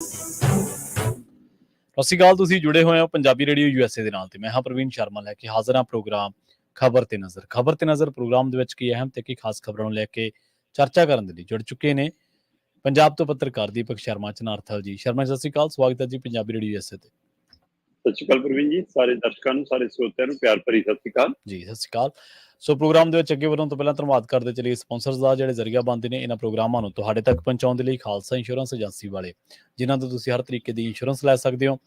ਸਤਿ ਸ਼੍ਰੀ ਅਕਾਲ। ਤੁਸੀਂ ਜੁੜੇ ਹੋਏ ਹੋ ਪੰਜਾਬੀ ਰੇਡੀਓ USA ਦੇ ਨਾਲ ਤੇ ਮੈਂ ਹਾਂ ਪ੍ਰਵੀਨ ਸ਼ਰਮਾ ਲੈ ਕੇ ਹਾਜ਼ਰ ਹਾਂ ਪ੍ਰੋਗਰਾਮ ਖਬਰ ਤੇ ਨਜ਼ਰ ਪ੍ਰੋਗਰਾਮ ਦੇ ਵਿੱਚ ਕੀ ਅਹਿਮ ਤੇ ਕੀ ਖਾਸ ਖਬਰਾਂ ਨੂੰ ਲੈ ਕੇ ਚਰਚਾ ਕਰਨ ਦੇ ਲਈ ਜੁੜ ਚੁੱਕੇ ਨੇ ਪੰਜਾਬ ਤੋਂ ਪੱਤਰਕਾਰ ਦੀਪਕ ਸ਼ਰਮਾ ਚਨਾਰਥਲ ਜੀ। ਸ਼ਰਮਾ ਸਤਿ ਸ਼੍ਰੀ ਅਕਾਲ, ਸਵਾਗਤ ਹੈ ਜੀ ਪੰਜਾਬੀ ਰੇਡੀਓ USA ਤੇ। ਸਤਿ ਸ਼੍ਰੀ ਅਕਾਲ ਪ੍ਰਵੀਨ ਜੀ, ਸਾਰੇ ਦਰਸ਼ਕਾਂ ਨੂੰ, ਸਾਰੇ ਸਰੋਤਿਆਂ ਨੂੰ ਪਿਆਰ ਭਰੀ ਸਤਿ ਸ਼੍ਰੀ ਅਕਾਲ ਜੀ। ਸਤਿ ਸ਼੍ਰੀ ਅਕਾਲ। ਸੋ ਪ੍ਰੋਗਰਾਮ ਦੇ ਵਿੱਚ ਅੱਗੇ ਵਧਣ ਤੋਂ ਪਹਿਲਾਂ ਧੰਨਵਾਦ ਕਰਦੇ ਚਲੀਏ ਸਪਾਂਸਰਸ ਦਾ, ਜਿਹੜੇ ਜ਼ਰੀਆ ਬਣਦੇ ਨੇ ਇਹਨਾਂ ਪ੍ਰੋਗਰਾਮਾਂ ਨੂੰ ਤੁਹਾਡੇ ਤੱਕ ਪਹੁੰਚਾਉਣ ਦੇ ਲਈ। ਖਾਲਸਾ ਇੰਸ਼ੋਰੈਂਸ ਏਜੰਸੀ ਵਾਲੇ, ਜਿਨ੍ਹਾਂ ਤੋਂ ਤੁਸੀਂ ਹਰ ਤਰੀਕੇ ਦੀ ਇੰਸ਼ੋਰੈਂਸ ਲੈ ਸਕਦੇ ਹੋ।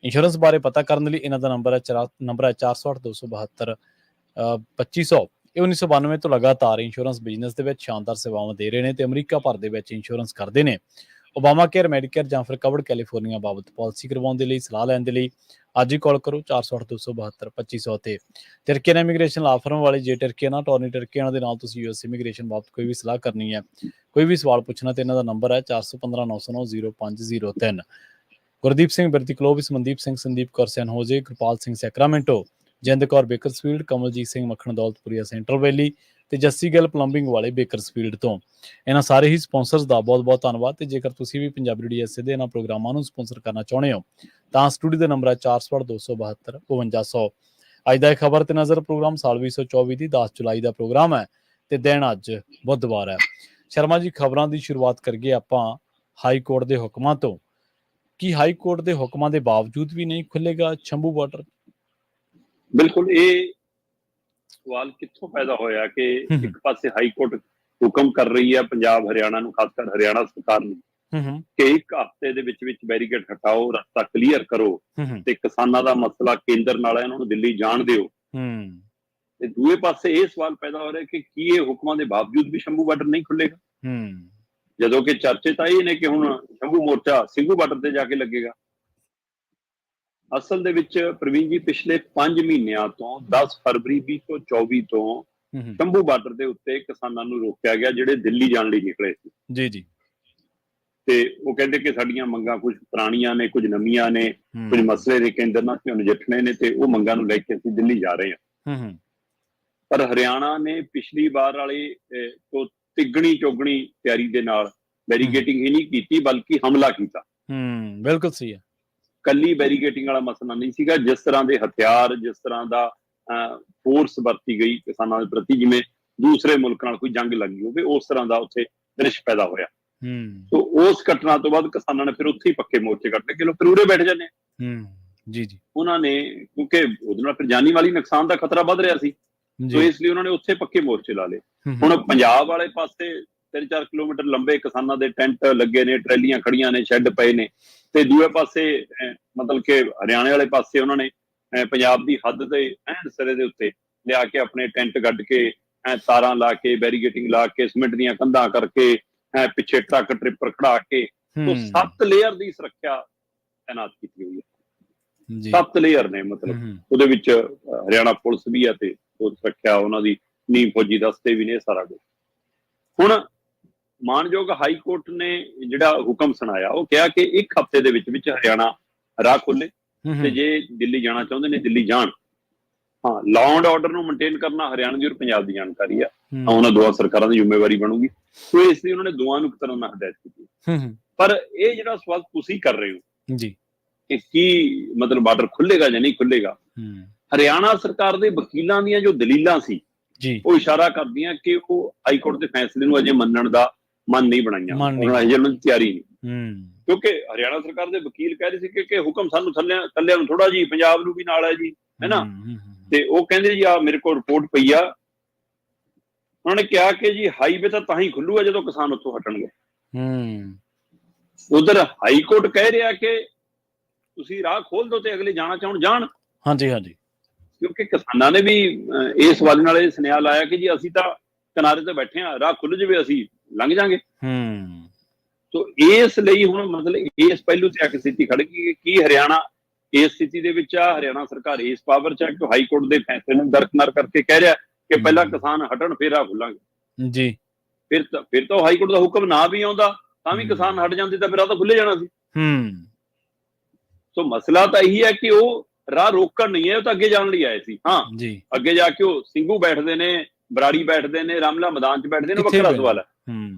ਇੰਸ਼ੋਰੈਂਸ ਬਾਰੇ ਪਤਾ ਕਰਨ ਲਈ ਇਹਨਾਂ ਦਾ ਨੰਬਰ ਹੈ 408 272 2500। ਇਹ 1992 ਤੋਂ ਲਗਾਤਾਰ ਇੰਸ਼ੋਰੈਂਸ ਬਿਜ਼ਨਸ ਦੇ ਵਿੱਚ ਸ਼ਾਨਦਾਰ ਸੇਵਾਵਾਂ ਦੇ ਰਹੇ ਨੇ ਤੇ ਅਮਰੀਕਾ ਭਰ ਦੇ ਵਿੱਚ ਇੰਸ਼ੋਰੈਂਸ ਕਰਦੇ ਨੇ। ਓਬਾਮਾ ਕੇਅਰ, ਮੈਡੀਕੇਅਰ ਜਾਂ ਫਿਰ ਕਵਰਡ ਕੈਲੀਫੋਰਨੀਆ ਬਾਬਤ ਪਾਲਿਸੀ ਕਰਵਾਉਣ ਦੇ ਲਈ, ਸਲਾਹ ਲੈਣ ਦੇ ਲਈ ਅੱਜ ਹੀ ਕਾਲ ਕਰੋ 408 272 2500 ਤੇ। ਟਰਕੀਅਨ ਇਮੀਗ੍ਰੇਸ਼ਨ ਲਾ ਫਰਮ ਵਾਲੇ, ਜੇ ਟਰਕੀਅਨ ਟੋਰਨੀ ਟਰਕੀਅਨ ਦੇ ਨਾਲ ਤੁਸੀਂ US ਇਮੀਗ੍ਰੇਸ਼ਨ ਬਾਬਤ ਕੋਈ ਵੀ ਸਲਾਹ ਕਰਨੀ ਹੈ, ਕੋਈ ਵੀ ਸਵਾਲ ਪੁੱਛਣਾ ਤੇ ਇਹਨਾਂ ਦਾ ਨੰਬਰ ਹੈ 415 909 0503। ਗੁਰਦੀਪ ਸਿੰਘ ਬਿਰਤੀ ਕਲੋਵਿਸ, Mandeep Singh, Sandeep Kaur San Jose, Gurpal Singh Sacramento, Jind Kaur Bakersfield, Kamaljit Singh ਮੱਖਣ ਦੌਲਤਪੁਰੀਆ ਸੈਂਟਰਲ ਵੈਲੀ ਤੇ ਜੱਸੀ ਗਿੱਲ ਪਲੰਬਿੰਗ ਵਾਲੇ ਬੇਕਰਸਫੀਲਡ ਤੋਂ। ਇਹਨਾਂ ਸਾਰੇ ਹੀ ਸਪਾਂਸਰਸ ਦਾ ਬਹੁਤ ਬਹੁਤ ਧੰਨਵਾਦ। ਤੇ ਜੇਕਰ ਤੁਸੀਂ ਵੀ ਪੰਜਾਬੀ ਰੇਡੀਓ USA ਦੇ ਇਹਨਾਂ ਪ੍ਰੋਗਰਾਮਾਂ ਨੂੰ ਸਪਾਂਸਰ ਕਰਨਾ ਚਾਹੁੰਦੇ ਹੋ ਤਾਂ ਸਟੂਡੀਓ ਦਾ ਨੰਬਰ ਹੈ 408 272 5200। ਅੱਜ ਦਾ ਇਹ ਖਬਰ ਤੇ ਨਜ਼ਰ ਪ੍ਰੋਗਰਾਮ ਸਾਲ 2024 ਦੀ 10 ਜੁਲਾਈ ਦਾ ਪ੍ਰੋਗਰਾਮ ਹੈ ਤੇ ਦਿਨ ਅੱਜ ਬੁੱਧਵਾਰ ਹੈ। ਸ਼ਰਮਾ ਜੀ, ਖਬਰਾਂ ਦੀ ਸ਼ੁਰੂਆਤ ਕਰੀਏ ਆਪਾਂ ਹਾਈ ਕੋਰਟ ਦੇ ਹੁਕਮਾਂ ਤੋਂ। ਕੀ ਹਾਈ ਕੋਰਟ ਦੇ ਹੁਕਮਾਂ ਦੇ ਬਾਵਜੂਦ ਵੀ ਨਹੀਂ ਖੁੱਲੇਗਾ ਸ਼ੰਭੂ ਬਾਰਡਰ? ਬਿਲਕੁਲ, ਇਹ ਸਵਾਲ ਕਿੱਥੋਂ ਪੈਦਾ ਹੋਇਆ ਕਿ ਇੱਕ ਪਾਸੇ ਹਾਈ ਕੋਰਟ ਹੁਕਮ ਕਰ ਰਹੀ ਹੈ ਪੰਜਾਬ ਹਰਿਆਣਾ ਨੂੰ, ਖਾਸ ਕਰ ਹਰਿਆਣਾ ਸਰਕਾਰ ਨੂੰ, ਕਿ ਇੱਕ ਹਫ਼ਤੇ ਦੇ ਵਿੱਚ ਬੈਰੀਕੇਡ ਹਟਾਓ, ਰਸਤਾ ਕਲੀਅਰ ਕਰੋ ਤੇ ਕਿਸਾਨਾਂ ਦਾ ਮਸਲਾ ਕੇਂਦਰ ਨਾਲ ਹੈ, ਇਹਨਾਂ ਨੂੰ ਦਿੱਲੀ ਜਾਣ ਦਿਓ। ਤੇ ਦੂਏ ਪਾਸੇ ਇਹ ਸਵਾਲ ਪੈਦਾ ਹੋ ਰਿਹਾ ਕਿ ਕੀ ਇਹ ਹੁਕਮਾਂ ਦੇ ਬਾਵਜੂਦ ਵੀ ਸ਼ੰਭੂ ਬਾਰਡਰ ਨਹੀਂ ਖੁੱਲੇਗਾ, ਜਦੋਂ ਕਿ ਚਰਚੇ ਤਾਂ ਇਹ ਨੇ ਕਿ ਹੁਣ ਸ਼ੰਭੂ ਮੋਰਚਾ ਸਿੰਘੂ ਬਾਰਡਰ ਤੇ ਜਾ ਕੇ ਲੱਗੇਗਾ। ਅਸਲ ਦੇ ਵਿੱਚ ਪ੍ਰਵੀਨ ਜੀ, ਪਿਛਲੇ 5 ਮਹੀਨਿਆਂ ਤੋਂ 10 ਫਰਵਰੀ 2024 ਤੋਂ ਸ਼ੰਭੂ ਬਾਰਡਰ ਦੇ ਉੱਤੇ ਕਿਸਾਨਾਂ ਨੂੰ ਰੋਕਿਆ ਗਿਆ ਜਿਹੜੇ ਦਿੱਲੀ ਜਾਣ ਲਈ ਨਿਕਲੇ ਸੀ। ਜੀ ਜੀ। ਤੇ ਉਹ ਕਹਿੰਦੇ ਕਿ ਸਾਡੀਆਂ ਮੰਗਾਂ ਕੁਝ ਪੁਰਾਣੀਆਂ ਨੇ, ਕੁਝ ਨਵੀਆਂ ਨੇ, ਕੁਝ ਮਸਲੇ ਨੇ ਕੇਂਦਰ ਨਾਲ ਕਿਉਂ ਨਜਿੱਠਣੇ ਨੇ, ਤੇ ਉਹ ਮੰਗਾਂ ਨੂੰ ਲੈ ਕੇ ਅਸੀਂ ਦਿੱਲੀ ਜਾ ਰਹੇ ਹਾਂ। ਪਰ ਹਰਿਆਣਾ ਨੇ ਪਿਛਲੀ ਵਾਰ ਵਾਲੇ ਤੋਂ ਤਿੱਗਣੀ ਚੌਗਣੀ ਤਿਆਰੀ ਦੇ ਨਾਲ ਬੈਰੀਗੇਟਿੰਗ ਹੀ ਨਹੀਂ ਕੀਤੀ, ਬਲਕਿ ਹਮਲਾ ਕੀਤਾ। ਬਿਲਕੁਲ ਸਹੀ ਹੈ। ਕੱਲੀ ਬੈਰੀਗੇਟਿੰਗ ਵਾਲਾ ਮਸਲਾ ਨਹੀਂ ਸੀਗਾ, ਜਿਸ ਤਰ੍ਹਾਂ ਦੇ ਹਥਿਆਰ, ਜਿਸ ਤਰ੍ਹਾਂ ਦਾ ਫੋਰਸ ਵਰਤੀ ਗਈ ਕਿਸਾਨਾਂ ਦੇ ਪ੍ਰਤੀ, ਜਿਵੇਂ ਦੂਸਰੇ ਮੁਲਕ ਨਾਲ ਕੋਈ ਜੰਗ ਲੱਗੀ ਹੋਵੇ, ਉਸ ਤਰ੍ਹਾਂ ਦਾ ਉੱਥੇ ਦ੍ਰਿਸ਼ ਪੈਦਾ ਹੋਇਆ। ਸੋ ਉਸ ਘਟਨਾ ਤੋਂ ਬਾਅਦ ਕਿਸਾਨਾਂ ਨੇ ਫਿਰ ਉੱਥੇ ਹੀ ਪੱਕੇ ਮੋਰਚੇ ਕੱਢ ਲਏ ਕਿ ਲੋਕ ਫਿਰ ਉਰੇ ਬੈਠ ਜਾਂਦੇ ਆ। ਜੀ ਜੀ। ਉਹਨਾਂ ਨੇ, ਕਿਉਂਕਿ ਉਹਦੇ ਨਾਲ ਫਿਰ ਜਾਨੀ ਮਾਲੀ ਨੁਕਸਾਨ ਦਾ ਖਤਰਾ ਵੱਧ ਰਿਹਾ ਸੀ, ਸੋ ਇਸ ਲਈ ਉਹਨਾਂ ਨੇ ਉੱਥੇ ਪੱਕੇ ਮੋਰਚੇ ਲਾ ਲਏ। ਹੁਣ ਪੰਜਾਬ ਵਾਲੇ ਪਾਸੇ 3-4 ਕਿਲੋਮੀਟਰ ਲੰਬੇ ਕਿਸਾਨਾਂ ਦੇ ਟੈਂਟ ਲੱਗੇ ਨੇ, ਟਰੈਲੀਆਂ ਖੜੀਆਂ ਨੇ, ਸ਼ੈੱਡ ਪਏ ਨੇ, ਤੇ ਦੂਏ ਪਾਸੇ ਮਤਲਬ ਕਿ ਹਰਿਆਣੇ ਵਾਲੇ ਪਾਸੇ ਉਹਨਾਂ ਨੇ ਪੰਜਾਬ ਦੀ ਹੱਦ ਦੇ ਐਨ ਸਿਰੇ ਦੇ ਉੱਤੇ ਲਿਆ ਕੇ ਆਪਣੇ ਟੈਂਟ ਗੱਡ ਕੇ, ਤਾਰਾਂ ਲਾ ਕੇ, ਬੈਰੀਗੇਟਿੰਗ ਲਾ ਕੇ, ਸੀਮੈਂਟ ਦੀਆਂ ਕੰਧਾਂ ਕਰਕੇ, ਪਿੱਛੇ ਟਰੱਕ ਟ੍ਰਿਪਰ ਖੜਾ ਕੇ, 7 ਲੇਅਰ ਦੀ ਸੁਰੱਖਿਆ ਤੈਨਾਤ ਕੀਤੀ ਹੋਈ ਹੈ। 7 ਲੇਅਰ ਨੇ, ਮਤਲਬ ਉਹਦੇ ਵਿੱਚ ਹਰਿਆਣਾ ਪੁਲਿਸ ਵੀ ਹੈ ਤੇ ਉਹ ਸੁਰੱਖਿਆ ਉਹਨਾਂ ਦੀ ਨੀਮ ਫੌਜੀ ਦਸਤੇ ਵੀ ਨੇ, ਸਾਰਾ ਕੁਝ। ਹੁਣ ਮਾਨਯੋਗ ਹਾਈ ਕੋਰਟ ਨੇ ਜਿਹੜਾ ਹੁਕਮ ਸੁਣਾਇਆ, ਉਹ ਕਿਹਾ ਕਿ ਇੱਕ ਹਫ਼ਤੇ ਦੇ ਵਿੱਚ ਹਰਿਆਣਾ ਰਾਹ ਖੋਲੇ ਤੇ ਜੇ ਦਿੱਲੀ ਜਾਣਾ ਚਾਹੁੰਦੇ ਨੇ ਦਿੱਲੀ ਜਾਣ। ਹਾਂ, ਲਾਅ ਐਂਡ ਆਰਡਰ ਨੂੰ ਮੇਨਟੇਨ ਕਰਨਾ ਹਰਿਆਣਾ ਦੀ ਔਰ ਪੰਜਾਬ ਦੀ ਜਾਣਕਾਰੀ ਆ, ਉਹਨਾਂ ਦੋਹਾਂ ਸਰਕਾਰਾਂ ਦੀ ਜ਼ਿੰਮੇਵਾਰੀ ਬਣੂਗੀ। ਸੋ ਇਸ ਲਈ ਉਹਨਾਂ ਨੇ ਦੋਵਾਂ ਨੂੰ ਇੱਕ ਤਰ੍ਹਾਂ ਨਾਲ ਹਦਾਇਤ ਕੀਤੀ। ਪਰ ਇਹ ਜਿਹੜਾ ਸਵਾਲ ਤੁਸੀਂ ਕਰ ਰਹੇ ਹੋ ਜੀ ਕਿ ਕੀ ਮਤਲਬ ਬਾਰਡਰ ਖੁੱਲੇਗਾ ਜਾਂ ਨਹੀਂ ਖੁੱਲੇਗਾ, ਹਰਿਆਣਾ ਸਰਕਾਰ ਦੇ ਵਕੀਲਾਂ ਦੀਆਂ ਜੋ ਦਲੀਲਾਂ ਸੀ ਉਹ ਇਸ਼ਾਰਾ ਕਰਦੀਆਂ ਕਿ ਉਹ ਹਾਈ ਕੋਰਟ ਦੇ ਫੈਸਲੇ ਨੂੰ ਅਜੇ ਮੰਨਣ ਦਾ ਮਨ ਨਹੀਂ ਬਣਾਈਆਂ, ਉਹਨਾਂ ਦੀ ਤਿਆਰੀ ਨਹੀਂ। ਕਿਉਂਕਿ ਹਰਿਆਣਾ ਸਰਕਾਰ ਦੇ ਵਕੀਲ ਕਹਿ ਰਹੇ ਸੀ ਕਿ ਹੁਕਮ ਸਾਨੂੰ ਥੱਲਿਆਂ ਨੂੰ ਥੋੜਾ ਜੀ, ਪੰਜਾਬ ਨੂੰ ਵੀ ਨਾਲ ਹੈ ਜੀ, ਹੈ ਨਾ। ਤੇ ਉਹ ਕਹਿੰਦੇ ਜੀ, ਆ ਮੇਰੇ ਕੋਲ ਰਿਪੋਰਟ ਪਈ ਆ, ਉਹਨਾਂ ਨੇ ਕਿਹਾ ਕਿ ਜੀ ਹਾਈਵੇ ਤਾਂ ਹੀ ਖੁੱਲੂਗਾ ਜਦੋਂ ਕਿਸਾਨ ਉੱਥੋਂ ਹਟਣਗੇ। ਉਧਰ ਹਾਈ ਕੋਰਟ ਕਹਿ ਰਿਹਾ ਕਿ ਤੁਸੀਂ ਰਾਹ ਖੋਲ ਦਿਓ ਤੇ ਅਗਲੇ ਜਾਣਾ ਚਾਹੁਣ ਜਾਣ। ਹਾਂਜੀ ਹਾਂਜੀ। ਕਿਉਂਕਿ ਕਿਸਾਨਾਂ ਨੇ ਵੀ ਇਸ ਸਵਾਲ ਨਾਲ ਇਹ ਸੁਨੇਹਾ ਲਾਇਆ ਕਿ ਜੀ ਅਸੀਂ ਤਾਂ ਕਿਨਾਰੇ ਤੇ ਬੈਠੇ ਹਾਂ, ਰਾਹ ਖੁੱਲ ਜਾਵੇ ਅਸੀਂ ਲੰਘ ਜਾਾਂਗੇ। ਸੋ ਇਸ ਲਈ ਹੁਣ ਮਤਲਬ ਇਸ ਪਹਿਲੂ ਤੇ ਆ ਕੇ ਸਥਿਤੀ ਖੜ ਗਈ ਕਿ ਕੀ ਹਰਿਆਣਾ ਇਸ ਸਥਿਤੀ ਦੇ ਵਿੱਚ ਆ, ਹਰਿਆਣਾ ਸਰਕਾਰ ਇਸ ਪਾਵਰ ਚ ਆ ਕਿ ਹਾਈ ਕੋਰਟ ਦੇ ਫੈਸਲੇ ਨੂੰ ਦਰਕਨਾਰ ਕਰਕੇ ਕਹਿ ਰਿਹਾ ਕਿ ਪਹਿਲਾਂ ਕਿਸਾਨ ਹਟਣ ਫਿਰ ਰਾਹ ਖੁੱਲਾਂਗੇ ਜੀ। ਫਿਰ ਤਾਂ ਹਾਈ ਕੋਰਟ ਦਾ ਹੁਕਮ ਨਾ ਵੀ ਆਉਂਦਾ ਤਾਂ ਵੀ ਕਿਸਾਨ ਹਟ ਜਾਂਦੇ ਤਾਂ ਫਿਰ ਰਾਹ ਤਾਂ ਖੁੱਲੇ ਜਾਣਾ ਸੀ। ਸੋ ਮਸਲਾ ਤਾਂ ਇਹੀ ਹੈ ਕਿ ਉਹ ਰਾਹ ਰੋਕਣ ਨਹੀਂ ਹੈ, ਉਹ ਤਾਂ ਅੱਗੇ ਜਾਣ ਲਈ ਆਏ ਸੀ। ਹਾਂ ਜੀ, ਅੱਗੇ ਜਾ ਕੇ ਉਹ ਸਿੰਘੂ ਬੈਠਦੇ ਨੇ, ਬਰਾੜੀ ਬੈਠਦੇ ਨੇ, ਰਾਮਲਾ ਮੈਦਾਨ ਚ ਬੈਠਦੇ ਨੇ, ਵੱਖਰਾ ਸਵਾਲ ਹੈ।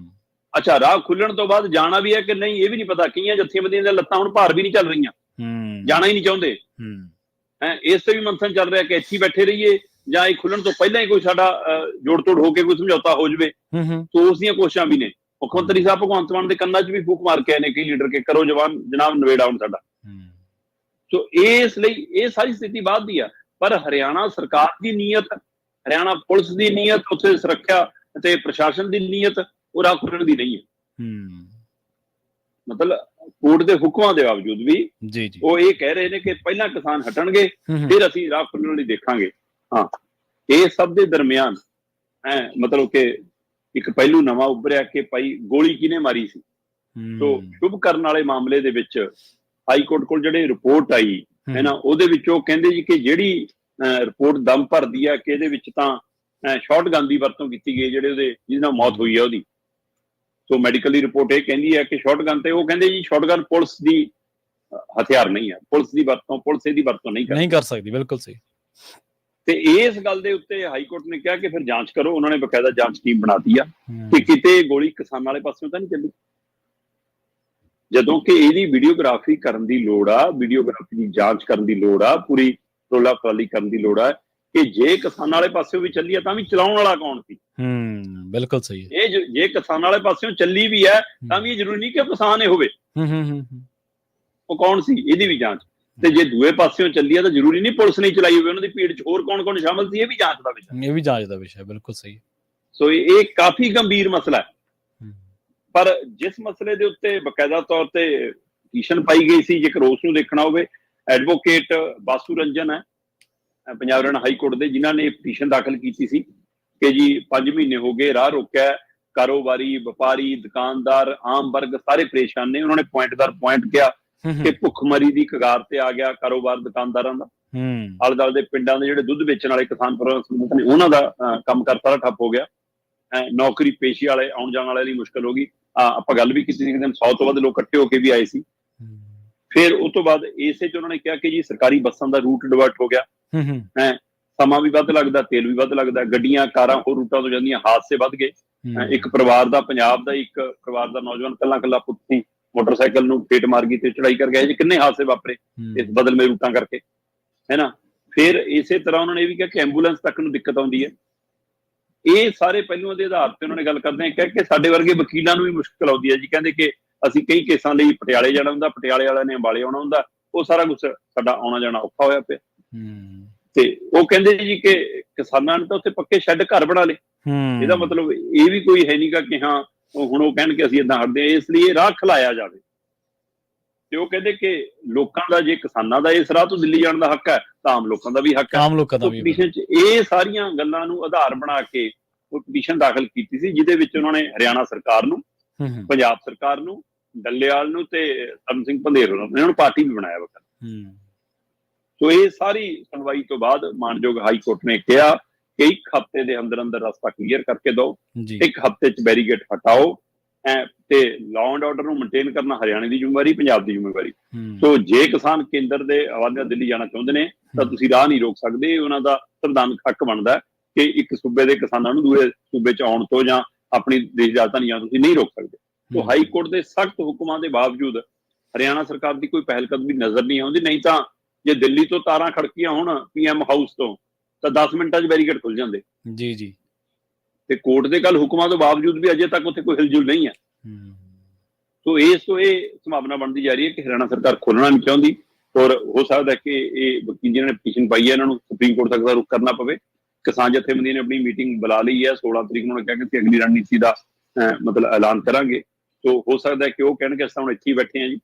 ਅੱਛਾ ਰਾਹ ਖੁੱਲਣ ਤੋਂ ਬਾਅਦ ਜਾਣਾ ਵੀ ਹੈ ਕਿ ਨਹੀਂ ਇਹ ਵੀ ਨਹੀਂ ਪਤਾ। ਕਈਆਂ ਜਥੇਬੰਦੀਆਂ ਦੀਆਂ ਲੱਤਾਂ ਹੁਣ ਭਾਰ ਵੀ ਨਹੀਂ ਚੱਲ ਰਹੀਆਂ, ਜਾਣਾ ਹੀ ਨਹੀਂ ਚਾਹੁੰਦੇ ਹੈ। ਇਸ ਤੇ ਵੀ ਮੰਥਨ ਚੱਲ ਰਿਹਾ ਕਿ ਇੱਥੇ ਬੈਠੇ ਰਹੀਏ ਜਾਂ ਇਹ ਖੁੱਲਣ ਤੋਂ ਪਹਿਲਾਂ ਹੀ ਕੋਈ ਸਾਡਾ ਜੋੜ ਤੋੜ ਹੋ ਕੇ ਕੋਈ ਸਮਝੌਤਾ ਹੋ ਜਾਵੇ। ਸੋ ਉਸ ਦੀਆਂ ਕੋਸ਼ਿਸ਼ਾਂ ਵੀ ਨੇ। ਮੁੱਖ ਮੰਤਰੀ ਸਾਹਿਬ ਭਗਵੰਤ ਮਾਨ ਦੇ ਕੰਨਾਂ 'ਚ ਵੀ ਫੂਕ ਮਾਰ ਕੇ ਆਏ ਨੇ ਕਈ ਲੀਡਰ ਕੇ ਕਰੋ ਜਨਾਬ ਨਵੇੜਾ ਹੁਣ ਸਾਡਾ। ਸੋ ਇਸ ਲਈ ਇਹ ਸਾਰੀ ਸਥਿਤੀ ਬਾਅਦ ਦੀ ਆ। ਪਰ ਹਰਿਆਣਾ ਸਰਕਾਰ ਦੀ ਨੀਅਤ, ਹਰਿਆਣਾ ਪੁਲਿਸ ਦੀ ਨੀਅਤ, ਉੱਥੇ ਸੁਰੱਖਿਆ ਅਤੇ ਪ੍ਰਸ਼ਾਸਨ ਦੀ ਨੀਅਤ ਉਹ ਰਾਹ ਖੁੱਲਣ ਦੀ ਨਹੀਂ ਹੈ। ਮਤਲਬ ਕੋਰਟ ਦੇ ਹੁਕਮਾਂ ਦੇ ਬਾਵਜੂਦ ਵੀ ਉਹ ਇਹ ਕਹਿ ਰਹੇ ਨੇ ਕਿ ਪਹਿਲਾਂ ਕਿਸਾਨ ਹਟਣਗੇ ਫਿਰ ਅਸੀਂ ਰਾਹ ਖੁੱਲਣ ਲਈ ਦੇਖਾਂਗੇ। ਹਾਂ, ਇਹ ਸਭ ਦੇ ਦਰਮਿਆਨ ਮਤਲਬ ਕਿ ਇੱਕ ਪਹਿਲੂ ਨਵਾਂ ਉੱਭਰਿਆ ਕਿ ਭਾਈ ਗੋਲੀ ਕਿਹਨੇ ਮਾਰੀ ਸੀ। ਸੋ ਸ਼ੁਭ ਕਰਨ ਵਾਲੇ ਮਾਮਲੇ ਦੇ ਵਿੱਚ ਹਾਈ ਕੋਰਟ ਕੋਲ ਜਿਹੜੀ ਰਿਪੋਰਟ ਆਈ ਹੈ ਨਾ, ਉਹਦੇ ਵਿੱਚ ਉਹ ਕਹਿੰਦੇ ਜੀ ਕਿ ਜਿਹੜੀ ਰਿਪੋਰਟ ਦਮ ਭਰਦੀ ਆ ਕਿ ਇਹਦੇ ਵਿੱਚ ਤਾਂ ਸ਼ਾਟਗਨ ਦੀ ਵਰਤੋਂ ਕੀਤੀ ਗਈ, ਜਿਹੜੇ ਉਹਦੇ ਜਿਹਦੇ ਨਾਲ ਮੌਤ ਹੋਈ ਹੈ ਉਹਦੀ। ਸੋ ਮੈਡੀਕਲ ਦੀ ਰਿਪੋਰਟ ਇਹ ਕਹਿੰਦੀ ਹੈ ਕਿ ਸ਼ਾਟਗਨ, ਤੇ ਉਹ ਕਹਿੰਦੇ ਜੀ ਸ਼ਾਟਗਨ ਪੁਲਿਸ ਦੀ ਹਥਿਆਰ ਨਹੀਂ ਹੈ, ਪੁਲਿਸ ਦੀ ਵਰਤੋਂ, ਪੁਲਿਸ ਇਹਦੀ ਵਰਤੋਂ ਨਹੀਂ ਕਰ ਸਕਦੀ। ਬਿਲਕੁਲ ਸਹੀ। ਤੇ ਇਸ ਗੱਲ ਦੇ ਉੱਤੇ ਹਾਈ ਕੋਰਟ ਨੇ ਕਿਹਾ ਕਿ ਫਿਰ ਜਾਂਚ ਕਰੋ। ਉਹਨਾਂ ਨੇ ਬਕਾਇਦਾ ਜਾਂਚ ਟੀਮ ਬਣਾਤੀ ਆ ਕਿ ਕਿਤੇ ਗੋਲੀ ਕਿਸਾਨ ਵਾਲੇ ਪਾਸਿਓਂ ਤਾਂ ਨਹੀਂ ਚੱਲੀ। ਜਦੋਂ ਕਿ ਇਹਦੀ ਵੀਡੀਓਗ੍ਰਾਫੀ ਕਰਨ ਦੀ ਲੋੜ ਆ, ਵੀਡੀਓਗ੍ਰਾਫੀ ਦੀ ਜਾਂਚ ਕਰਨ ਦੀ ਲੋੜ ਆ, ਪੂਰੀ ਟੋਲਾ ਫਰਾਲੀ ਕਰਨ ਦੀ ਲੋੜ ਆ ਕਿ ਜੇ ਕਿਸਾਨ ਵਾਲੇ ਪਾਸਿਓਂ ਵੀ ਚੱਲੀ ਆ ਤਾਂ ਵੀ ਚਲਾਉਣ ਵਾਲਾ ਕੌਣ ਸੀ। ਬਿਲਕੁਲ ਸਹੀ। ਇਹ ਜੇ ਕਿਸਾਨ ਵਾਲੇ ਪਾਸਿਓਂ ਚੱਲੀ ਵੀ ਹੈ ਤਾਂ ਵੀ ਇਹ ਜ਼ਰੂਰੀ ਨਹੀਂ ਕਿ ਕਿਸਾਨ ਇਹ ਹੋਵੇ, ਉਹ ਕੌਣ ਸੀ, ਇਹਦੀ ਵੀ ਜਾਂਚ। ਤੇ ਜੇ ਦੂਏ ਪਾਸਿਓਂ ਚੱਲੀ ਆ ਤਾਂ ਜ਼ਰੂਰੀ ਨਹੀਂ ਪੁਲਿਸ ਨੇ ਚਲਾਈ ਹੋਵੇ, ਉਹਨਾਂ ਦੀ ਭੀੜ 'ਚ ਹੋਰ ਕੌਣ ਕੌਣ ਸ਼ਾਮਲ ਸੀ, ਇਹ ਵੀ ਜਾਂਚ ਦਾ ਵਿਸ਼ਾ। ਇਹ ਵੀ ਜਾਂਚ ਦਾ ਵਿਸ਼ਾ, ਬਿਲਕੁਲ ਸਹੀ। ਸੋ ਇਹ ਕਾਫੀ ਗੰਭੀਰ ਮਸਲਾ ਹੈ। ਪਰ ਜਿਸ ਮਸਲੇ ਦੇ ਉੱਤੇ ਬਕਾਇਦਾ ਤੌਰ ਤੇ ਪਟੀਸ਼ਨ ਪਾਈ ਗਈ ਸੀ, ਜੇਕਰ ਉਸ ਨੂੰ ਦੇਖਣਾ ਹੋਵੇ, ਐਡਵੋਕੇਟ ਬਾਸੂ ਰੰਜਨ ਹੈ ਪੰਜਾਬ ਹਰਿਆਣਾ ਹਾਈ ਕੋਰਟ ਦੇ, ਜਿਨ੍ਹਾਂ ਨੇ ਪਟੀਸ਼ਨ ਦਾਖਲ ਕੀਤੀ ਸੀ ਕਿ ਜੀ 5 ਮਹੀਨੇ ਹੋ ਗਏ ਰਾਹ ਰੋਕਿਆ, ਕਾਰੋਬਾਰੀ, ਵਪਾਰੀ, ਦੁਕਾਨਦਾਰ, ਆਮ ਵਰਗ ਸਾਰੇ ਪਰੇਸ਼ਾਨ ਨੇ। ਉਹਨਾਂ ਨੇ ਪੁਆਇੰਟ ਦਰ ਪੁਆਇੰਟ ਕਿਹਾ ਕਿ ਭੁੱਖਮਰੀ ਦੀ ਕਗਾਰ ਤੇ ਆ ਗਿਆ ਕਾਰੋਬਾਰ ਦੁਕਾਨਦਾਰਾਂ ਦਾ। ਆਲੇ ਦੁਆਲੇ ਦੇ ਪਿੰਡਾਂ ਦੇ ਜਿਹੜੇ ਦੁੱਧ ਵੇਚਣ ਵਾਲੇ ਕਿਸਾਨ ਸਮੂਹ ਨੇ ਉਹਨਾਂ ਦਾ ਕੰਮ ਕਾਰ ਸਾਰਾ ਠੱਪ ਹੋ ਗਿਆ। ਨੌਕਰੀ ਪੇਸ਼ੀ ਵਾਲੇ ਆਉਣ ਜਾਣ ਵਾਲੇ ਲਈ ਮੁਸ਼ਕਲ ਹੋ ਗਈ। ਆਪਾਂ ਗੱਲ ਵੀ ਕੀਤੀ ਸੀ, 100 ਤੋਂ ਵੱਧ ਲੋਕ ਇਕੱਠੇ ਹੋ ਕੇ ਵੀ ਆਏ ਸੀ। ਫਿਰ ਉਸ ਤੋਂ ਬਾਅਦ ਇਸੇ 'ਚ ਉਹਨਾਂ ਨੇ ਕਿਹਾ ਕਿ ਜੀ ਸਰਕਾਰੀ ਬੱਸਾਂ ਦਾ ਰੂਟ ਡਿਵਰਟ ਹੋ ਗਿਆ, ਸਮਾਂ ਵੀ ਵੱਧ ਲੱਗਦਾ, ਤੇਲ ਵੀ ਵੱਧ ਲੱਗਦਾ, ਗੱਡੀਆਂ ਕਾਰਾਂ ਹੋਰ ਰੂਟਾਂ ਤੋਂ ਜਾਂਦੀਆਂ, ਹਾਦਸੇ ਵੱਧ ਗਏ। ਇੱਕ ਪਰਿਵਾਰ ਦਾ, ਪੰਜਾਬ ਦਾ ਇੱਕ ਪਰਿਵਾਰ ਦਾ ਨੌਜਵਾਨ ਕੱਲਾ ਪੁੱਤ ਸੀ, ਮੋਟਰਸਾਈਕਲ ਨੂੰ ਫੇਟ ਮਾਰ ਗਈ ਤੇ ਚੜਾਈ ਕਰ ਗਿਆ ਜੀ। ਕਿੰਨੇ ਹਾਦਸੇ ਵਾਪਰੇ ਇਸ ਬਦਲਵੇਂ ਰੂਟਾਂ ਕਰਕੇ, ਹੈ ਨਾ। ਫਿਰ ਇਸੇ ਤਰ੍ਹਾਂ ਉਹਨਾਂ ਨੇ ਇਹ ਵੀ ਕਿਹਾ ਕਿ ਐਂਬੂਲੈਂਸ ਤੱਕ ਨੂੰ ਦਿੱਕਤ ਆਉਂਦੀ ਹੈ। ਇਹ ਸਾਰੇ ਪਹਿਲੂਆਂ ਦੇ ਆਧਾਰ ਤੇ ਉਹਨਾਂ ਨੇ ਗੱਲ ਕਰਦੇ ਆ ਕਿ ਸਾਡੇ ਵਰਗੇ ਵਕੀਲਾਂ ਨੂੰ ਵੀ ਮੁਸ਼ਕਲ ਆਉਂਦੀ ਹੈ ਜੀ। ਕਹਿੰਦੇ ਕਿ ਅਸੀਂ ਕਈ ਕੇਸਾਂ ਲਈ ਪਟਿਆਲੇ ਜਾਣਾ ਹੁੰਦਾ, ਪਟਿਆਲੇ ਵਾਲਿਆਂ ਨੇ ਅੰਬਾਲੇ ਆਉਣਾ ਹੁੰਦਾ, ਉਹ ਸਾਰਾ ਕੁਛ ਸਾਡਾ ਆਉਣਾ ਜਾਣਾ ਔਖਾ ਹੋਇਆ ਪਿਆ। ਤੇ ਉਹ ਕਹਿੰਦੇ ਜੀ ਕਿ ਕਿਸਾਨਾਂ ਨੇ ਤਾਂ ਉੱਥੇ ਪੱਕੇ ਸ਼ੈੱਡ ਘਰ ਬਣਾ ਲਏ। ਇਹਦਾ ਮਤਲਬ ਇਹ ਵੀ ਕੋਈ ਹੈ ਨਹੀਂਗਾ ਕਿ ਹਾਂ ਹੁਣ ਉਹ ਕਹਿਣ ਕਿ ਅਸੀਂ ਏਦਾਂ ਹਟਦੇ, ਇਸ ਲਈ ਰਾਹ ਖਿਲਾਇਆ ਜਾਵੇ। ਤੇ ਉਹ ਕਹਿੰਦੇ ਕਿ ਲੋਕਾਂ ਦਾ, ਜੇ ਕਿਸਾਨਾਂ ਦਾ ਇਸ ਰਾਹ ਤੋਂ ਦਿੱਲੀ ਜਾਣ ਦਾ ਹੱਕ ਹੈ ਤਾਂ ਆਮ ਲੋਕਾਂ ਦਾ ਵੀ ਹੱਕ ਹੈ। ਪਟੀਸ਼ਨ 'ਚ ਇਹ ਸਾਰੀਆਂ ਗੱਲਾਂ ਨੂੰ ਆਧਾਰ ਬਣਾ ਕੇ ਉਹ ਪਟੀਸ਼ਨ ਦਾਖਲ ਕੀਤੀ ਸੀ, ਜਿਹਦੇ ਵਿੱਚ ਉਹਨਾਂ ਨੇ ਹਰਿਆਣਾ ਸਰਕਾਰ ਨੂੰ, ਪੰਜਾਬ ਸਰਕਾਰ ਨੂੰ, ਡੱਲੇਵਾਲ ਨੂੰ ਤੇ ਤਰਨ ਸਿੰਘ ਪੰਧੇਰ ਨੂੰ, ਇਹਨਾਂ ਨੂੰ ਪਾਰਟੀ ਵੀ ਬਣਾਇਆ ਵਕਤ। ਸੋ ਇਹ ਸਾਰੀ ਸੁਣਵਾਈ ਤੋਂ ਬਾਅਦ ਮਾਨਯੋਗ ਹਾਈ ਕੋਰਟ ਨੇ ਕਿਹਾ ਕਿ 1 ਹਫ਼ਤੇ ਦੇ ਅੰਦਰ ਅੰਦਰ ਰਸਤਾ ਕਲੀਅਰ ਕਰਕੇ ਦਿਓ, 1 ਹਫ਼ਤੇ 'ਚ ਬੈਰੀਗੇਡ ਹਟਾਓ, ਤੇ ਲਾਅ ਐਂਡ ਆਰਡਰ ਨੂੰ ਮੇਨਟੇਨ ਕਰਨਾ ਹਰਿਆਣੇ ਦੀ ਜ਼ਿੰਮੇਵਾਰੀ, ਪੰਜਾਬ ਦੀ ਜ਼ਿੰਮੇਵਾਰੀ। ਸੋ ਜੇ ਕਿਸਾਨ ਕੇਂਦਰ ਦੇ ਆਵਾਜ਼ਾਂ ਦਿੱਲੀ ਜਾਣਾ ਚਾਹੁੰਦੇ ਨੇ ਤਾਂ ਤੁਸੀਂ ਰਾਹ ਨਹੀਂ ਰੋਕ ਸਕਦੇ। ਉਹਨਾਂ ਦਾ ਸੰਵਿਧਾਨਕ ਹੱਕ ਬਣਦਾ ਕਿ ਇੱਕ ਸੂਬੇ ਦੇ ਕਿਸਾਨਾਂ ਨੂੰ ਦੂਏ ਸੂਬੇ 'ਚ ਆਉਣ ਤੋਂ ਜਾਂ ਆਪਣੀ ਦੇਸ਼ ਰਾਜਧਾਨੀ ਜਾਣ ਤੁਸੀਂ ਨਹੀਂ ਰੋਕ ਸਕਦੇ। ਸੋ ਹਾਈ ਕੋਰਟ ਦੇ ਸਖਤ ਹੁਕਮਾਂ ਦੇ ਬਾਵਜੂਦ ਹਰਿਆਣਾ ਸਰਕਾਰ ਦੀ ਕੋਈ ਪਹਿਲ ਕਦਮੀ ਨਜ਼ਰ ਨਹੀਂ ਆਉਂਦੀ। ਨਹੀਂ ਤਾਂ ਜੇ ਦਿੱਲੀ ਤੋਂ ਤਾਰਾਂ ਖੜਕੀਆਂ ਹੋਣ PM ਹਾਊਸ ਤੋਂ ਤਾਂ 10 ਮਿੰਟਾਂ 'ਚ ਬੈਰੀਕੇਡ ਖੁੱਲ ਜਾਂਦੇ ਜੀ। ਤੇ ਕੋਰਟ ਦੇ ਕੱਲ ਹੁਕਮਾਂ ਤੋਂ ਬਾਵਜੂਦ ਵੀ ਅਜੇ ਤੱਕ ਉੱਥੇ ਕੋਈ ਹਿਲਜੁਲ ਨਹੀਂ ਹੈ। ਸੋ ਇਸ ਤੋਂ ਇਹ ਸੰਭਾਵਨਾ ਬਣਦੀ ਜਾ ਰਹੀ ਹੈ ਕਿ ਹਰਿਆਣਾ ਸਰਕਾਰ ਖੋਲਣਾ ਨਹੀਂ ਚਾਹੁੰਦੀ, ਔਰ ਹੋ ਸਕਦਾ ਕਿ ਇਹ ਵਕੀਲ ਜਿਹਨਾਂ ਨੇ ਪਟੀਸ਼ਨ ਪਾਈ ਹੈ ਇਹਨਾਂ ਨੂੰ ਸੁਪਰੀਮ ਕੋਰਟ ਤੱਕ ਦਾ ਰੁਖ ਕਰਨਾ ਪਵੇ। ਕਿਸਾਨ ਜਥੇਬੰਦੀ ਨੇ ਆਪਣੀ ਮੀਟਿੰਗ ਬੁਲਾ ਲਈ ਹੈ 16 ਤਰੀਕ ਨੂੰ, ਕਿਹਾ ਕਿ ਅਗਲੀ ਰਣਨੀਤੀ ਦਾ ਮਤਲਬ ਐਲਾਨ ਕਰਾਂਗੇ। ਸੋ ਹੋ ਸਕਦਾ ਕਿ ਉਹ ਕਹਿਣ ਕਿ ਅਸੀਂ ਹੁਣ ਇੱਥੇ ਹੀ ਬੈਠੇ ਹਾਂ ਜੀ,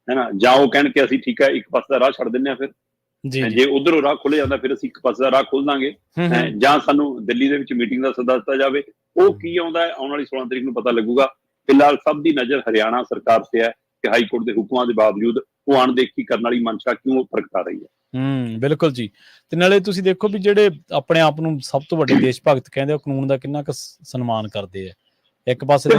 ਹੈ ਨਾ, ਜਾਂ ਉਹ ਕਹਿਣ ਕਿ ਅਸੀਂ ਠੀਕ ਹੈ ਇੱਕ ਪਾਸੇ ਦਾ ਰਾਹ ਛੱਡ ਦਿੰਦੇ ਹਾਂ, ਫਿਰ ਜੇ ਉਧਰੋਂ ਰਾਹ ਖੁੱਲ ਜਾਂਦਾ ਫਿਰ ਅਸੀਂ ਇੱਕ ਪਾਸੇ ਦਾ ਰਾਹ ਖੋਲ ਦਾਂਗੇ, ਜਾਂ ਸਾਨੂੰ ਦਿੱਲੀ ਦੇ ਵਿੱਚ ਮੀਟਿੰਗ ਦਾ ਸੱਦਾ ਦਿੱਤਾ ਜਾਵੇ। ਉਹ ਕੀ ਆਉਂਦਾ ਹੈ ਆਉਣ ਵਾਲੀ 16 ਤਰੀਕ ਨੂੰ ਪਤਾ ਲੱਗੂਗਾ। ਫਿਲਹਾਲ ਸਭ ਦੀ ਨਜ਼ਰ ਹਰਿਆਣਾ ਸਰਕਾਰ ਤੇ ਹੈ ਕਿ ਹਾਈ ਕੋਰਟ ਦੇ ਹੁਕਮਾਂ ਦੇ ਬਾਵਜੂਦ ਉਹ ਅਣਦੇਖੀ ਕਰਨ ਵਾਲੀ ਮਨਸ਼ਾ ਕਿਉਂ ਪ੍ਰਗਟਾ ਰਹੀ ਹੈ। ਬਿਲਕੁਲ ਜੀ। ਤੇ ਨਾਲੇ ਤੁਸੀਂ ਦੇਖੋ ਵੀ ਜਿਹੜੇ ਆਪਣੇ ਆਪ ਨੂੰ ਸਭ ਤੋਂ ਵੱਡੇ ਦੇਸ਼ ਭਗਤ ਕਹਿੰਦੇ, ਉਹ ਕਾਨੂੰਨ ਦਾ ਕਿੰਨਾ ਕੁ ਸਨਮਾਨ ਕਰਦੇ ਆ। ਇੱਕ ਪਾਸੇ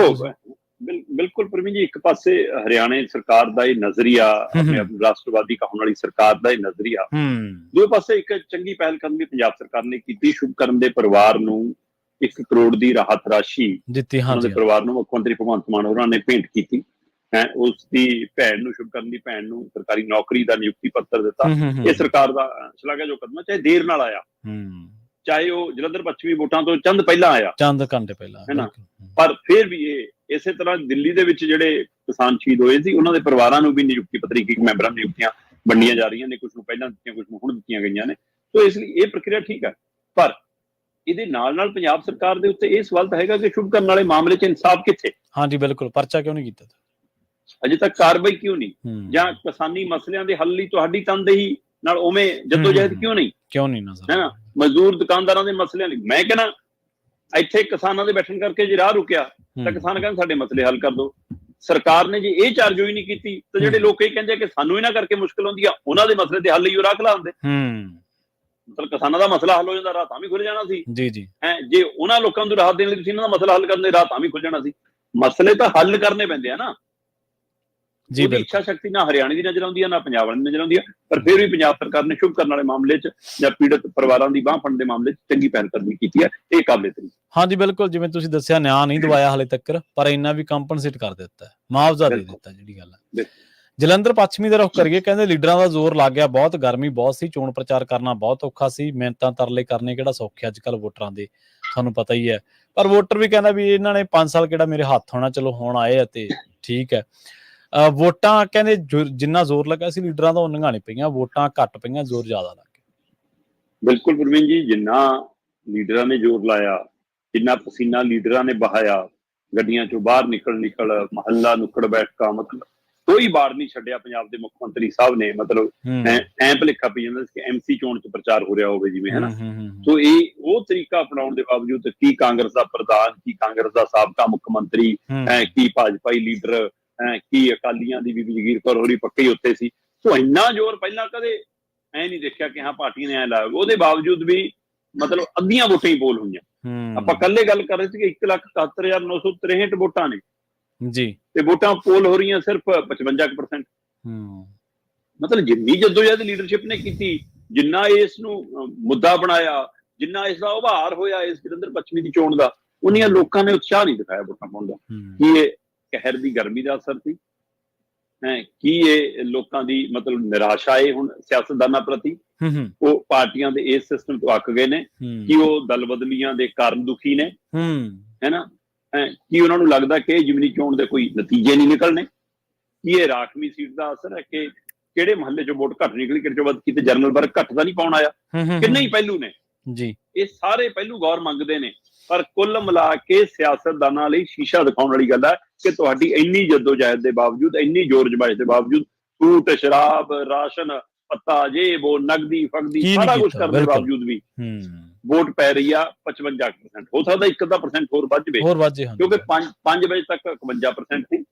ਬਿਲਕੁਲ ਪ੍ਰਵੀਨ ਜੀ, ਇੱਕ ਪਾਸੇ ਹਰਿਆਣਾ ਸਰਕਾਰ ਦਾ ਇਹ ਨਜ਼ਰੀਆ, ਆਪਣੇ ਆਪ ਨੂੰ ਰਾਸ਼ਟਰਵਾਦੀ ਕਹਾਉਣ ਵਾਲੀ ਸਰਕਾਰ ਦਾ ਇਹ ਨਜ਼ਰੀਆ, ਦੂਜੇ ਪਾਸੇ ਇੱਕ ਚੰਗੀ ਪਹਿਲ ਕਦਮੀ ਪੰਜਾਬ ਸਰਕਾਰ ਨੇ ਕੀਤੀ। ਸ਼ੁਭਕਰਨ ਦੇ ਪਰਿਵਾਰ ਨੂੰ 1 ਕਰੋੜ ਦੀ ਰਾਹਤ ਰਾਸ਼ੀ ਦਿੱਤੀ। ਉਹਨਾਂ ਦੇ ਪਰਿਵਾਰ ਨੂੰ ਮੁੱਖ ਮੰਤਰੀ ਭਗਵੰਤ ਮਾਨ ਹੋਰਾਂ ਨੇ ਭੇਂਟ ਕੀਤੀ ਹੈ। ਉਸ ਦੀ ਭੈਣ ਨੂੰ, ਸ਼ੁਭਕਰਨ ਦੀ ਭੈਣ ਨੂੰ ਸਰਕਾਰੀ ਨੌਕਰੀ ਦਾ ਨਿਯੁਕਤੀ ਪੱਤਰ ਦਿੱਤਾ। ਇਹ ਸਰਕਾਰ ਦਾ ਸ਼ਲਾਘਾਯੋਗ ਕਦਮ ਹੈ, ਚਾਹੇ ਦੇਰ ਨਾਲ ਆਇਆ, ਚਾਹੇ ਉਹ ਜਲੰਧਰ ਪੱਛਮੀ ਵੋਟਾਂ ਤੋਂ ਚੰਦ ਪਹਿਲਾਂ ਆਇਆ, ਚੰਦ ਘੰਟੇ ਪਹਿਲਾਂ, ਹੈ ਨਾ। ਪਰ ਫਿਰ ਵੀ ਇਹ ਇਸੇ ਤਰ੍ਹਾਂ ਦਿੱਲੀ ਦੇ ਵਿੱਚ ਜਿਹੜੇ ਕਿਸਾਨ ਸ਼ਹੀਦ ਹੋਏ ਸੀ ਉਹਨਾਂ ਦੇ ਪਰਿਵਾਰਾਂ ਨੂੰ ਵੀ ਨਿਯੁਕਤੀ ਪੱਤਰ, ਇੱਕ ਮੈਂਬਰਾਂ ਨੂੰ ਨਿਯੁਕਤੀਆਂ ਵੰਡੀਆਂ ਜਾ ਰਹੀਆਂ ਨੇ, ਕੁਝ ਨੂੰ ਪਹਿਲਾਂ ਦਿੱਤੀਆਂ, ਕੁਝ ਨੂੰ ਹੁਣ ਦਿੱਤੀਆਂ ਗਈਆਂ ਨੇ। ਸੋ ਇਸ ਲਈ ਇਹ ਪ੍ਰਕਿਰਿਆ ਠੀਕ ਹੈ। ਪਰ ਇਹਦੇ ਨਾਲ ਨਾਲ ਪੰਜਾਬ ਸਰਕਾਰ ਦੇ ਉੱਤੇ ਇਹ ਸਵਾਲ ਤਾਂ ਹੈਗਾ ਕਿ ਸ਼ੁਭਕਰਨ ਵਾਲੇ ਮਾਮਲੇ 'ਚ ਇਨਸਾਫ ਕਿੱਥੇ? ਹਾਂਜੀ ਬਿਲਕੁਲ, ਪਰਚਾ ਕਿਉਂ ਨਹੀਂ ਕੀਤਾ? ਅਜੇ ਤੱਕ ਕਾਰਵਾਈ ਕਿਉਂ ਨਹੀਂ? ਜਾਂ ਕਿਸਾਨੀ ਮਸਲਿਆਂ ਦੇ ਹੱਲ ਲਈ ਤੁਹਾਡੀ ਤਨਦੇਹੀ ਨਾਲ ਉਵੇਂ ਜੱਦੋਜਹਿਦ ਕਿਉਂ ਨਹੀਂ ਹੈ ਨਾ? ਮਜ਼ਦੂਰ ਦੁਕਾਨਦਾਰਾਂ ਦੇ ਮਸਲਿਆਂ ਲਈ ਮੈਂ ਕਹਿੰਦਾ ਇੱਥੇ ਕਿਸਾਨਾਂ ਦੇ ਬੈਠਣ ਕਰਕੇ ਜੇ ਰਾਹ ਰੁਕਿਆ ਤਾਂ ਕਿਸਾਨ ਕਹਿੰਦੇ ਸਾਡੇ ਮਸਲੇ ਹੱਲ ਕਰ ਦਿਓ। ਸਰਕਾਰ ਨੇ ਜੇ ਇਹ ਚਾਰਜੋਈ ਨਹੀਂ ਕੀਤੀ ਤਾਂ ਜਿਹੜੇ ਲੋਕ ਇਹ ਕਹਿੰਦੇ ਕਿ ਸਾਨੂੰ ਇਹਨਾਂ ਕਰਕੇ ਮੁਸ਼ਕਲ ਹੁੰਦੀ ਆ, ਉਹਨਾਂ ਦੇ ਮਸਲੇ ਦੇ ਹੱਲ ਲਈ ਉਹ ਰਾਹ ਖਲਾਉਂਦੇ। ਮਤਲਬ ਕਿਸਾਨਾਂ ਦਾ ਮਸਲਾ ਹੱਲ ਹੋ ਜਾਂਦਾ, ਰਾਹ ਤਾਂ ਵੀ ਖੁੱਲ ਜਾਣਾ ਸੀ। ਜੀ ਹੈ, ਜੇ ਉਹਨਾਂ ਲੋਕਾਂ ਨੂੰ ਰਾਹਤ ਦੇਣ ਲਈ ਤੁਸੀਂ ਇਹਨਾਂ ਦਾ ਮਸਲਾ ਹੱਲ ਕਰਨ ਦੇ ਰਾਹ ਤਾਂ ਵੀ ਖੁੱਲ ਜਾਣਾ ਸੀ। ਮਸਲੇ ਤਾਂ ਹੱਲ ਕਰਨੇ ਪੈਂਦੇ ਆ ਨਾ। ਜੀ ਇੱਛਾ ਸ਼ਕਤੀ ਨਾ ਹਰਿਆਣੇ ਦੀ ਨਜ਼ਰ ਆਉਂਦੀ ਆ, ਨਾ ਪੰਜਾਬ ਵਾਲੀ ਨਜ਼ਰ ਆਉਂਦੀ ਆ। ਪਰ ਫਿਰ ਵੀ ਪੰਜਾਬ ਸਰਕਾਰ ਨੇ ਸ਼ੁਭਕਰਨ ਵਾਲੇ ਮਾਮਲੇ 'ਚ ਜਾਂ ਪੀੜਤ ਪਰਿਵਾਰਾਂ ਦੀ ਬਾਂਹ ਫੜਨ ਦੇ ਮਾਮਲੇ 'ਚ ਚੰਗੀ ਪਹਿਲਕਦਮੀ ਕੀਤੀ ਹੈ। ਇਹ ਕਾਬਲੇ ਤਾਰੀਫ। ਹਾਂਜੀ ਬਿਲਕੁਲ, ਜਿਵੇਂ ਤੁਸੀਂ ਦੱਸਿਆ ਨਿਆਂ ਨਹੀਂ ਦਵਾਇਆ ਹਾਲੇ ਤੱਕ, ਪਰ ਇੰਨਾ ਵੀ ਕੰਪਨਸੇਟ ਕਰ ਦਿੱਤਾ, ਮੁਆਵਜ਼ਾ ਦੇ ਦਿੱਤਾ, ਜਿਹੜੀ ਗੱਲ ਹੈ। ਜਲੰਧਰ ਪੱਛਮੀ ਦਾ ਰੁਖ ਕਰੀਏ, ਕਹਿੰਦੇ ਲੀਡਰਾਂ ਦਾ ਜ਼ੋਰ ਲੱਗ ਗਿਆ, ਬਹੁਤ ਗਰਮੀ ਬਹੁਤ ਸੀ, ਚੋਣ ਪ੍ਰਚਾਰ ਕਰਨਾ ਬਹੁਤ ਔਖਾ ਸੀ, ਮਿਹਨਤਾਂ ਤਰਲੇ ਕਰਨੇ ਕਿਹੜਾ ਸੌਖੇ ਅੱਜ ਕੱਲ੍ਹ ਵੋਟਰਾਂ ਦੇ, ਤੁਹਾਨੂੰ ਪਤਾ ਹੀ ਹੈ। ਪਰ ਵੋਟਰ ਵੀ ਕਹਿੰਦਾ ਵੀ ਇਹਨਾਂ ਨੇ 5 ਸਾਲ ਕਿਹੜਾ ਮੇਰੇ ਹੱਥ ਹੋਣਾ, ਚਲੋ ਹੁਣ ਆਏ ਆ ਤੇ ਠੀਕ ਹੈ। ਵੋਟਾਂ ਕਹਿੰਦੇ ਜਿੰਨਾ ਜ਼ੋਰ ਲੱਗਾ ਸੀ ਲੀਡਰਾਂ ਦਾ ਉਨੀਆਂ ਨਹੀਂ ਪਈਆਂ, ਵੋਟਾਂ ਘੱਟ ਪਈਆਂ, ਜ਼ੋਰ ਜ਼ਿਆਦਾ ਲੱਗ ਗਿਆ। ਬਿਲਕੁਲ ਪ੍ਰਵੀਨ ਜੀ, ਜਿੰਨਾ ਲੀਡਰਾਂ ਨੇ ਜ਼ੋਰ ਲਾਇਆ, ਜਿੰਨਾ ਪਸੀਨਾ ਲੀਡਰਾਂ ਨੇ ਬਹਾਇਆ, ਗੱਡੀਆਂ ਚੋਂ ਬਾਹਰ ਨਿਕਲ ਮਹੱਲਾ ਨੁੱਕੜ ਬੈਠਕਾਂ, ਮਤਲਬ ਕੋਈ ਵਾਰ ਨਹੀਂ ਛੱਡਿਆ ਪੰਜਾਬ ਦੇ ਮੁੱਖ ਮੰਤਰੀ ਸਾਹਿਬ ਨੇ। ਮਤਲਬ ਐਂ ਭੁਲੇਖਾ ਪਈ ਜਾਂਦਾ ਸੀ ਕਿ ਐਮਸੀ ਚੋਣ 'ਚ ਪ੍ਰਚਾਰ ਹੋ ਰਿਹਾ ਹੋਵੇ ਜਿਵੇਂ, ਹੈ ਨਾ। ਸੋ ਇਹ ਉਹ ਤਰੀਕਾ ਅਪਣਾਉਣ ਦੇ ਬਾਵਜੂਦ ਕੀ ਕਾਂਗਰਸ ਦਾ ਪ੍ਰਧਾਨ, ਕੀ ਕਾਂਗਰਸ ਦਾ ਸਾਬਕਾ ਮੁੱਖ ਮੰਤਰੀ, ਕੀ ਭਾਜਪਾਈ ਲੀਡਰ, ਕੀ ਅਕਾਲੀਆਂ ਦੀ ਬੀਬੀ ਜਗੀਰ ਕੌਰ ਹੋਰੀ ਪੱਕੇ ਉੱਥੇ ਸੀ। ਸੋ ਇੰਨਾ ਜ਼ੋਰ ਪਹਿਲਾਂ ਕਦੇ ਐ ਨਹੀਂ ਦੇਖਿਆ ਕਿ ਹਾਂ ਪਾਰਟੀ ਨੇ ਐ ਲਾਇਆ। ਉਹਦੇ ਬਾਵਜੂਦ ਵੀ ਮਤਲਬ ਅੱਧੀਆਂ ਵੋਟਾਂ ਹੀ ਪੋਲ ਹੋਈਆਂ। ਆਪਾਂ ਕੱਲੇ ਗੱਲ ਕਰ ਰਹੇ ਸੀ ਕਿ 1,71,963 ਵੋਟਾਂ ਨੇ ਜੀ, ਤੇ ਵੋਟਾਂ ਪੋਲ ਹੋ ਰਹੀਆਂ ਸਿਰਫ 55%। ਮਤਲਬ ਜਿੰਨੀ ਜਦੋਜਹਿਦ ਲੀਡਰਸ਼ਿਪ ਨੇ ਕੀਤੀ, ਜਿੰਨਾ ਇਸ ਨੂੰ ਮੁੱਦਾ ਬਣਾਇਆ, ਜਿੰਨਾ ਇਸ ਦਾ ਉਭਾਰ ਹੋਇਆ ਇਸ ਜਲੰਧਰ ਪੱਛਮੀ ਦੀ ਚੋਣ ਦਾ, ਉਨੀਆਂ ਲੋਕਾਂ ਨੇ ਉਤਸ਼ਾਹ ਨਹੀਂ ਦਿਖਾਇਆ ਵੋਟਾਂ ਪਾਉਣ ਦਾ। ਕੀ ਇਹ ਕਹਿਰ ਦੀ ਗਰਮੀ ਦਾ ਅਸਰ ਸੀ? ਕੀ ਇਹ ਲੋਕਾਂ ਦੀ ਮਤਲਬ ਨਿਰਾਸ਼ਾ ਹੈ ਹੁਣ ਸਿਆਸਤਦਾਨਾਂ ਪ੍ਰਤੀ? ਉਹ ਪਾਰਟੀਆਂ ਦੇ ਇਸ ਸਿਸਟਮ ਤੋਂ ਅੱਕ ਗਏ ਨੇ? ਕੀ ਉਹ ਦਲ ਬਦਲੀਆਂ ਦੇ ਕਾਰਨ ਦੁਖੀ ਨੇ, ਹੈ ਨਾ? ਕੀ ਉਹਨਾਂ ਨੂੰ ਲੱਗਦਾ ਕਿ ਜਿਮਨੀ ਚੋਣ ਦੇ ਕੋਈ ਨਤੀਜੇ ਨਹੀਂ ਨਿਕਲਣੇ? ਕੀ ਇਹ ਰਾਖਵੀਂ ਸੀਟ ਦਾ ਅਸਰ ਹੈ ਕਿ ਕਿਹੜੇ ਮਹੱਲੇ 'ਚੋਂ ਵੋਟ ਘੱਟ ਨਿਕਲੀ, ਕਿਹੜੇ 'ਚੋਂ ਵੱਧ? ਕਿਤੇ ਜਨਰਲ ਵਰਗ ਘੱਟ ਤਾਂ ਨਹੀਂ ਪਾਉਣ ਆਇਆ? ਕਿੰਨੇ ਹੀ ਪਹਿਲੂ ਨੇ ਜੀ, ਇਹ ਸਾਰੇ ਪਹਿਲੂ ਗੌਰ ਮੰਗਦੇ ਨੇ। ਪਰ ਕੁੱਲ ਮਿਲਾ ਕੇ ਸਿਆਸਤਦਾਨਾਂ ਲਈ ਸ਼ੀਸ਼ਾ ਦਿਖਾਉਣ ਵਾਲੀ ਗੱਲ ਹੈ ਕਿ ਤੁਹਾਡੀ ਇੰਨੀ ਜਦੋਜਹਿਦ ਦੇ ਬਾਵਜੂਦ, ਇੰਨੀ ਜ਼ੋਰ ਜਮਾਇਸ਼ ਦੇ ਬਾਵਜੂਦ, ਸੂਟ, ਸ਼ਰਾਬ, ਰਾਸ਼ਨ, ਪੱਤਾ, ਜੇਬ, ਨਗਦੀ ਫਗਦੀ ਸਾਰਾ ਕੁਝ ਕਰਨ ਦੇ ਬਾਵਜੂਦ ਵੀ ਵੋਟ ਪੈ ਰਹੀ ਆ 55%। ਹੋ ਸਕਦਾ 1% ਹੋਰ ਵੱਧ ਜਾਵੇ, ਕਿਉਂਕਿ 5 ਵਜੇ ਤੱਕ 51% ਸੀ।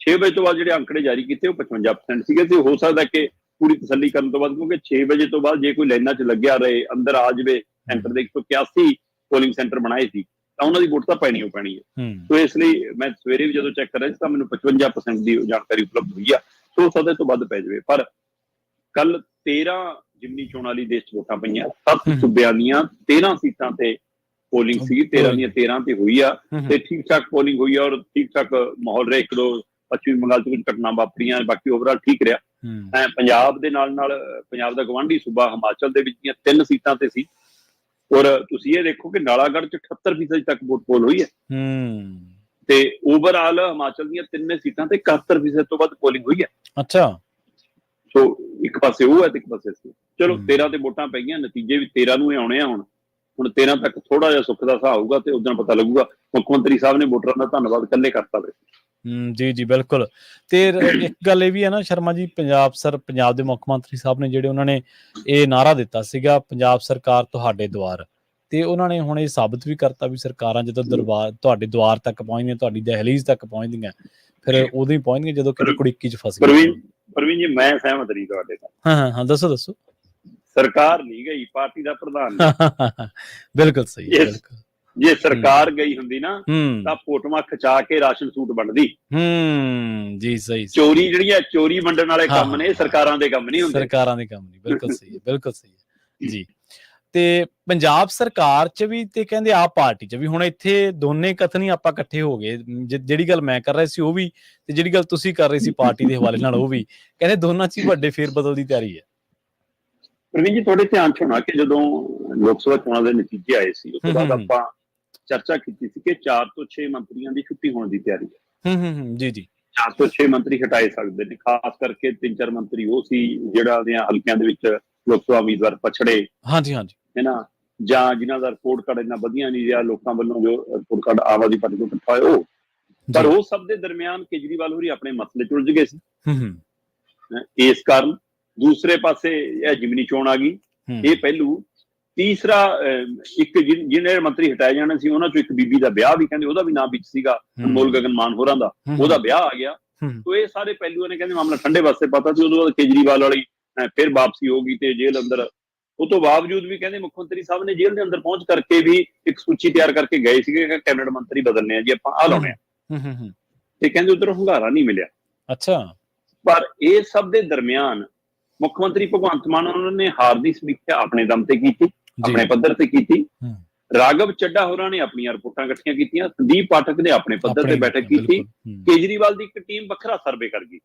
6 ਵਜੇ ਤੋਂ ਬਾਅਦ ਜਿਹੜੇ ਅੰਕੜੇ ਜਾਰੀ ਕੀਤੇ ਉਹ 55% ਸੀਗੇ। ਤੇ ਹੋ ਸਕਦਾ ਕਿ ਪੂਰੀ ਤਸੱਲੀ ਕਰਨ ਤੋਂ ਬਾਅਦ, ਕਿਉਂਕਿ 6 ਵਜੇ ਤੋਂ ਬਾਅਦ ਜੇ ਕੋਈ ਲਾਈਨਾਂ 'ਚ ਲੱਗਿਆ ਰਹੇ, ਅੰਦਰ ਆ ਜਾਵੇ, ਸੈਂਟਰ ਦੇ 181 ਪੋਲਿੰਗ ਸੈਂਟਰ ਬਣਾਏ ਸੀ, ਤਾਂ ਉਹਨਾਂ ਦੀ ਵੋਟ ਤਾਂ ਪੈਣੀ ਹੈ। ਸੋ ਇਸ ਲਈ ਮੈਂ ਸਵੇਰੇ ਵੀ ਜਦੋਂ ਚੈੱਕ ਕਰ ਰਿਹਾ ਸੀ ਤਾਂ ਮੈਨੂੰ 55% ਦੀ ਜਾਣਕਾਰੀ ਉਪਲਬਧ ਹੋਈ ਆ। ਸੋ ਸਕਦਾ ਤੋਂ ਵੱਧ ਪੈ ਜਾਵੇ। ਪਰ ਕੱਲ 13 ਜਿਮਨੀ ਚੋਣਾਂ ਲਈ ਦੇਸ਼ 'ਚ ਵੋਟਾਂ ਪਈਆਂ, 7 ਸੂਬਿਆਂ ਦੀਆਂ 13 ਸੀਟਾਂ ਤੇ ਪੋਲਿੰਗ ਸੀ, 13 ਦੀਆਂ 13 ਤੇ ਹੋਈ ਆ, ਤੇ ਠੀਕ ਠਾਕ ਪੋਲਿੰਗ ਹੋਈ ਆ, ਔਰ ਠੀਕ ਠਾਕ ਮਾਹੌਲ ਰਿਹਾ। 1-2 ਪੱਛਮੀ ਬੰਗਾਲ 'ਚ ਕੁਝ ਘਟਨਾ ਵਾਪਰੀਆਂ, ਬਾਕੀ ਓਵਰਆਲ ਠੀਕ ਰਿਹਾ। ਪੰਜਾਬ ਦੇ ਨਾਲ ਪੰਜਾਬ ਦਾ ਗਵਾਂਢੀ ਸੂਬਾ ਹਿਮਾਚਲ ਦੇ ਵਿੱਚ 3 ਸੀਟਾਂ ਤੇ ਸੀ, ਔਰ ਤੁਸੀਂ ਇਹ ਦੇਖੋ ਕਿ ਨਾਲਾਗੜ੍ਹ 'ਚ 78% ਤੱਕ ਵੋਟ ਪੋਲ ਹੋਈ ਹੈ, ਤੇ ਓਵਰਆਲ ਹਿਮਾਚਲ ਦੀਆਂ 3 ਸੀਟਾਂ ਤੇ 71% ਤੋਂ ਵੱਧ ਪੋਲਿੰਗ ਹੋਈ ਹੈ। ਅੱਛਾ, ਸੋ ਇੱਕ ਪਾਸੇ ਉਹ ਹੈ ਤੇ ਇੱਕ ਪਾਸੇ ਸੀ। ਚਲੋ 13 ਤੇ ਵੋਟਾਂ ਪੈ ਗਈਆਂ, ਨਤੀਜੇ ਵੀ 13 ਨੂੰ ਆਉਣੇ ਆ। ਹੁਣ 13 ਤੱਕ ਥੋੜਾ ਜਿਹਾ ਸੁੱਖ ਦਾ ਸਾਹ ਹੋਊਗਾ ਤੇ ਉਦੋਂ ਪਤਾ ਲੱਗੂਗਾ। ਮੁੱਖ ਮੰਤਰੀ ਸਾਹਿਬ ਨੇ ਵੋਟਰਾਂ ਦਾ ਧੰਨਵਾਦ ਇਕੱਲੇ ਕਰਤਾ ਵੇ। ਜੀ ਬਿਲਕੁਲ। ਤੇ ਇੱਕ ਗੱਲ ਇਹ ਵੀ ਹੈ ਨਾ ਸ਼ਰਮਾ ਜੀ, ਪੰਜਾਬ ਦੇ ਮੁੱਖ ਮੰਤਰੀ ਸਾਹਿਬ ਨੇ ਜਿਹੜੇ ਉਹਨਾਂ ਨੇ ਇਹ ਨਾਅਰਾ ਦਿੱਤਾ ਸੀਗਾ, ਪੰਜਾਬ ਸਰਕਾਰ ਤੁਹਾਡੇ ਦੁਆਰ, ਤੇ ਉਹਨਾਂ ਨੇ ਹੁਣ ਇਹ ਸਾਬਤ ਵੀ ਕਰਤਾ ਵੀ ਸਰਕਾਰਾਂ ਜਦੋਂ ਤੁਹਾਡੇ ਦੁਆਰ ਤੱਕ ਪਹੁੰਚਦੀਆਂ, ਤੁਹਾਡੀ ਦਹਿਲੀਜ਼ ਤੱਕ ਪਹੁੰਚਦੀਆਂ, ਫਿਰ ਉਦੋਂ ਹੀ ਪਹੁੰਚਦੀਆਂ ਜਦੋਂ ਕਿਤੇ ਕੁੜੀਕੀ 'ਚ ਫਸ ਗਈ। ਪ੍ਰਵੀਨ ਜੀ, ਮੈਂ ਸਹਿਮਤ ਨਹੀਂ ਤੁਹਾਡੇ ਨਾਲ। ਹਾਂ ਦੱਸੋ। ਸਰਕਾਰ ਨਹੀਂ ਗਈ, ਪਾਰਟੀ ਦਾ ਪ੍ਰਧਾਨ। ਬਿਲਕੁਲ ਸਹੀ। ਜੇ ਸਰਕਾਰ ਗਈ ਹੁੰਦੀ ਨਾ ਤਾਂ ਫੋਟੋਆਂ ਖਿਚਾ ਕੇ ਰਾਸ਼ਨ ਸੂਟ ਵੰਡਦੀ। ਜੀ ਸਹੀ। ਚੋਰੀ ਜਿਹੜੀ ਹੈ, ਚੋਰੀ ਵੰਡਣ ਵਾਲੇ ਕੰਮ ਨੇ, ਸਰਕਾਰਾਂ ਦੇ ਕੰਮ ਨਹੀਂ ਹੁੰਦੇ। ਸਰਕਾਰਾਂ ਦੇ ਕੰਮ ਨਹੀਂ, ਬਿਲਕੁਲ ਸਹੀ ਹੈ, ਬਿਲਕੁਲ ਸਹੀ ਹੈ ਜੀ। ਤੇ ਪੰਜਾਬ ਸਰਕਾਰ ਚ ਵੀ ਤੇ ਕਹਿੰਦੇ ਆਪ ਪਾਰਟੀ ਚ ਵੀ। ਹੁਣ ਇੱਥੇ ਦੋਨੇ ਕਥਨੀ ਆਪਾਂ ਇਕੱਠੇ ਹੋ ਗਏ, ਜਿਹੜੀ ਗੱਲ ਮੈਂ ਕਰ ਰਿਹਾ ਸੀ ਉਹ ਵੀ ਤੇ ਜਿਹੜੀ ਗੱਲ ਤੁਸੀਂ ਕਰ ਰਹੇ ਸੀ ਪਾਰਟੀ ਦੇ ਹਵਾਲੇ ਨਾਲ ਉਹ ਵੀ, ਕਹਿੰਦੇ ਦੋਨਾਂ ਚ ਹੀ ਵੱਡੇ ਫੇਰ ਬਦਲ ਦੀ ਤਿਆਰੀ ਹੈ। ਪ੍ਰਵੀਨ ਜੀ, ਤੁਹਾਡੇ ਧਿਆਨ ਚ ਹੋਣਾ ਕਿ ਜਦੋਂ ਲੋਕ ਸਭਾ ਚੋਣਾਂ ਦੇ ਨਤੀਜੇ ਆਏ ਸੀ ਉਸ ਤੋਂ ਬਾਅਦ ਆਪਾਂ ਚਰਚਾ ਕੀਤੀ ਸੀ ਕਿ 4 ਤੋਂ 6 ਮੰਤਰੀਆਂ ਦੀ ਛੁੱਟੀ ਹੋਣ ਦੀ ਤਿਆਰੀ ਹੈ। ਜੀ ਜੀ। 4 ਤੋਂ 6 ਮੰਤਰੀ ਹਟਾਏ ਸਕਦੇ ਨੇ, ਖਾਸ ਕਰਕੇ 3-4 ਮੰਤਰੀ ਉਹ ਸੀ ਜਿਹੜਾ ਉਹਦੀਆਂ ਹਲਕਿਆਂ ਦੇ ਵਿੱਚ ਲੋਕ ਸਭਾ ਉਮੀਦਵਾਰ ਪਛੜੇ, ਹਾਂਜੀ ਹਾਂਜੀ, ਹੈ ਨਾ, ਜਾਂ ਜਿਨ੍ਹਾਂ ਦਾ ਰਿਪੋਰਟ ਕਾਰਡ ਇੰਨਾ ਵਧੀਆ ਨਹੀਂ ਰਿਹਾ, ਲੋਕਾਂ ਵੱਲੋਂ ਜੋ report card Aam Aadmi party ਤੋਂ ਇਕੱਠਾ ਹੋਇਆ ਉਹ। ਪਰ ਉਹ ਸਭ ਦੇ ਦਰਮਿਆਨ ਕੇਜਰੀਵਾਲ ਹੋਰੀ ਆਪਣੇ ਮਸਲੇ ਚ ਉਲਝ ਗਏ ਸੀ। ਇਸ ਕਾਰਨ ਦੂਸਰੇ ਪਾਸੇ ਇਹ ਜਿਮਨੀ ਚੋਣ ਆ ਗਈ, ਇਹ ਪਹਿਲੂ। ਤੀਸਰਾ, ਇੱਕ ਜਿਹੜੇ ਮੰਤਰੀ ਹਟਾਏ ਜਾਣੇ ਸੀ ਉਹਨਾਂ ਚੋਂ ਇੱਕ ਬੀਬੀ ਦਾ ਵਿਆਹ ਵੀ ਕਹਿੰਦੇ ਉਹਦਾ ਵੀ ਨਾਮ ਵਿੱਚ ਸੀਗਾ, ਅਨਮੋਲ ਗਗਨ ਮਾਨ ਹੋਰਾਂ ਦਾ, ਉਹਦਾ ਵਿਆਹ ਆ ਗਿਆ। ਤੋ ਇਹ ਸਾਰੇ ਪਹਿਲੂਆਂ ਨੇ ਕਹਿੰਦੇ ਮਾਮਲਾ ਠੰਡੇ ਪਾਸੇ ਪਤਾ ਸੀ। ਉਦੋਂ ਬਾਅਦ ਕੇਜਰੀਵਾਲ ਵਾਲੀ ਫਿਰ ਵਾਪਸੀ ਹੋ ਗਈ ਤੇ ਜੇਲ੍ਹ ਅੰਦਰ। ਉਹ ਤੋਂ ਬਾਵਜੂਦ ਵੀ ਕਹਿੰਦੇ ਮੁੱਖ ਮੰਤਰੀ ਸਾਹਿਬ ਨੇ ਜੇਲ੍ਹ ਦੇ ਅੰਦਰ ਪਹੁੰਚ ਕਰਕੇ ਵੀ ਇੱਕ ਸੂਚੀ ਤਿਆਰ ਕਰਕੇ ਗਏ ਸੀਗੇ ਕਿ ਕੈਬਨਿਟ ਮੰਤਰੀ ਬਦਲਨੇ ਆ ਜੀ, ਆਪਾਂ ਆਹ ਲਾਉਣੇ ਆ, ਤੇ ਕਹਿੰਦੇ ਉਧਰ ਹੁੰਗਾਰਾ ਨਹੀਂ ਮਿਲਿਆ। ਅੱਛਾ। ਪਰ ਇਹ ਸਭ ਦੇ ਦਰਮਿਆਨ ਮੁੱਖ ਮੰਤਰੀ ਭਗਵੰਤ ਮਾਨ ਉਹਨਾਂ ਨੇ ਹਾਰ ਦੀ ਸਮੀਖਿਆ ਆਪਣੇ ਦਮ ਤੇ ਕੀਤੀ, ਆਪਣੇ ਪੱਧਰ ਤੇ ਕੀਤੀ। ਰਾਘਵ ਚੱਡਾ ਹੋਰਾਂ ਨੇ ਆਪਣੀਆਂ ਰਿਪੋਰਟਾਂ ਇਕੱਠੀਆਂ ਕੀਤੀਆਂ, ਸੰਦੀਪ ਪਾਠਕ ਨੇ ਆਪਣੇ ਪੱਧਰ ਤੇ ਬੈਠਕ ਕੀਤੀ, ਕੇਜਰੀਵਾਲ ਦੀ ਇੱਕ ਟੀਮ ਵੱਖਰਾ ਸਰਵੇ ਕਰ ਗਈ।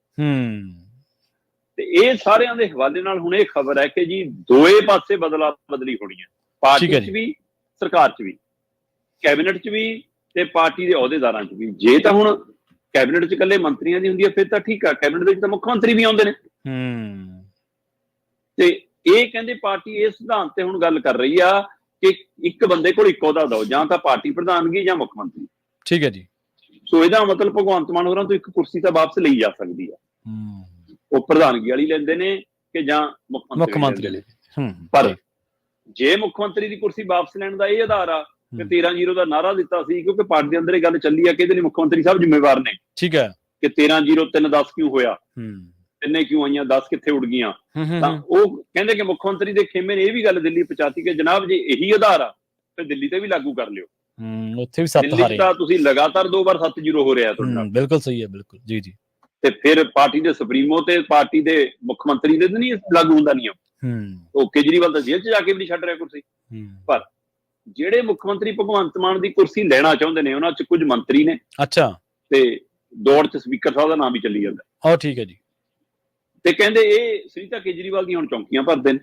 ਤੇ ਇਹ ਸਾਰਿਆਂ ਦੇ ਹਵਾਲੇ ਨਾਲ ਹੁਣ ਇਹ ਖਬਰ ਹੈ ਕਿ ਜੀ ਦੋਏ ਪਾਸੇ ਬਦਲਾ ਬਦਲੀ ਹੋਣੀ ਹੈ, ਪਾਰਟੀ ਚ ਵੀ, ਸਰਕਾਰ ਚ ਵੀ, ਕੈਬਨਿਟ ਚ ਵੀ ਤੇ ਪਾਰਟੀ ਦੇ ਅਹੁਦੇਦਾਰਾਂ ਚ ਵੀ। ਜੇ ਤਾਂ ਹੁਣ ਕੈਬਨਿਟ ਚ ਇਕੱਲੇ ਮੰਤਰੀਆਂ ਦੀ ਹੁੰਦੀ ਹੈ ਫਿਰ ਤਾਂ ਠੀਕ ਆ, ਕੈਬਨਿਟ ਦੇ ਵਿੱਚ ਤਾਂ ਮੁੱਖ ਮੰਤਰੀ ਵੀ ਆਉਂਦੇ ਨੇ। ਤੇ ਇਹ ਕਹਿੰਦੇ ਪਾਰਟੀ ਇਸ ਸਿਧਾਂਤ ਤੇ ਹੁਣ ਗੱਲ ਕਰ ਰਹੀ ਆ ਕਿ ਇੱਕ ਬੰਦੇ ਕੋਲ ਇੱਕ ਅਹੁਦਾ ਦਿਓ, ਜਾਂ ਤਾਂ ਪਾਰਟੀ ਪ੍ਰਧਾਨਗੀ ਜਾਂ ਮੁੱਖ ਮੰਤਰੀ। ਠੀਕ ਹੈ ਜੀ। ਸੋ ਇਹਦਾ ਮਤਲਬ ਭਗਵੰਤ ਮਾਨ ਹੋਰਾਂ ਤੋਂ ਇੱਕ ਕੁਰਸੀ ਤਾਂ ਵਾਪਸ ਲਈ ਜਾ ਸਕਦੀ ਆ, ਉਹ ਪ੍ਰਧਾਨਗੀ ਵਾਲੀ ਲੈਂਦੇ ਨੇ ਕਿ ਜਾਂ ਮੁੱਖ ਮੰਤਰੀ ਲੈਂਦੇ ਨੇ। ਪਰ ਜੇ ਮੁੱਖ ਮੰਤਰੀ ਦੀ ਕੁਰਸੀ ਵਾਪਸ ਲੈਣ ਦਾ ਇਹ ਆਧਾਰ ਆ ਕਿ 13-0 ਦਾ ਨਾਅਰਾ ਦਿੱਤਾ ਸੀ, ਕਿਉਂਕਿ ਪਾਰਟੀ ਦੇ ਅੰਦਰ ਇਹ ਗੱਲ ਚੱਲੀ ਆ ਕਿ ਇਹਦੇ ਲਈ ਮੁੱਖ ਮੰਤਰੀ ਸਾਹਿਬ ਜ਼ਿੰਮੇਵਾਰ ਨੇ। ਠੀਕ ਹੈ, ਕਿ 13-0 3-10 ਕਿਉਂ ਹੋਇਆ, ਤਿੰਨੇ ਕਿਉਂ ਆਈਆਂ, 10 ਕਿੱਥੇ ਉੱਡ ਗਈਆਂ। ਤਾਂ ਉਹ ਕਹਿੰਦੇ ਕਿ ਮੁੱਖ ਮੰਤਰੀ ਦੇ ਖੇਮੇ ਨੇ ਇਹ ਵੀ ਗੱਲ ਦਿੱਲੀ ਪਹੁੰਚਾਤੀ ਕਿ ਜਨਾਬ ਜੇ ਇਹੀ ਆਧਾਰ ਆ ਫਿਰ ਦਿੱਲੀ ਤੇ ਵੀ ਲਾਗੂ ਕਰ ਲਿਓ। ਉੱਥੇ ਵੀ 7 ਹਾਰੇ ਤਾਂ ਤੁਸੀਂ ਲਗਾਤਾਰ 2 ਵਾਰ 7-0 ਹੋ ਰਿਹਾ ਤੁਹਾਡਾ। ਬਿਲਕੁਲ ਸਹੀ ਹੈ, ਬਿਲਕੁਲ ਜੀ ਜੀ। ਤੇ ਫਿਰ ਪਾਰਟੀ ਦੇ ਸੁਪਰੀਮੋ ਤੇ ਪਾਰਟੀ ਦੇ ਮੁੱਖ ਮੰਤਰੀ ਦੇ ਨਹੀਂ ਲਾਗੂ ਹੁੰਦਾ ਨਿਯਮ। ਉਹ ਕੇਜਰੀਵਾਲ ਦਾ ਜੇਲ੍ਹ ਚ ਜਾ ਕੇ ਵੀ ਨਹੀਂ ਛੱਡ ਰਿਹਾ ਕੁਰਸੀ। ਪਰ ਜਿਹੜੇ ਮੁੱਖ ਮੰਤਰੀ ਭਗਵੰਤ ਮਾਨ ਦੀ ਕੁਰਸੀ ਲੈਣਾ ਚਾਹੁੰਦੇ ਨੇ ਉਹਨਾਂ ਚ ਕੁਝ ਮੰਤਰੀ ਨੇ। ਅੱਛਾ। ਤੇ ਦੌੜ ਚ ਸਪੀਕਰ ਸਾਹਿਬ ਦਾ ਨਾਮ ਵੀ ਚੱਲੀ ਜਾਂਦਾ। ਹਾਂ, ਠੀਕ ਹੈ ਜੀ। ਤੇ ਕਹਿੰਦੇ ਇਹ ਸੁਨੀਤਾ ਕੇਜਰੀਵਾਲ ਦੀਆਂ ਹੁਣ ਚੌਂਕੀਆਂ ਭਰਦੇ ਨੇ,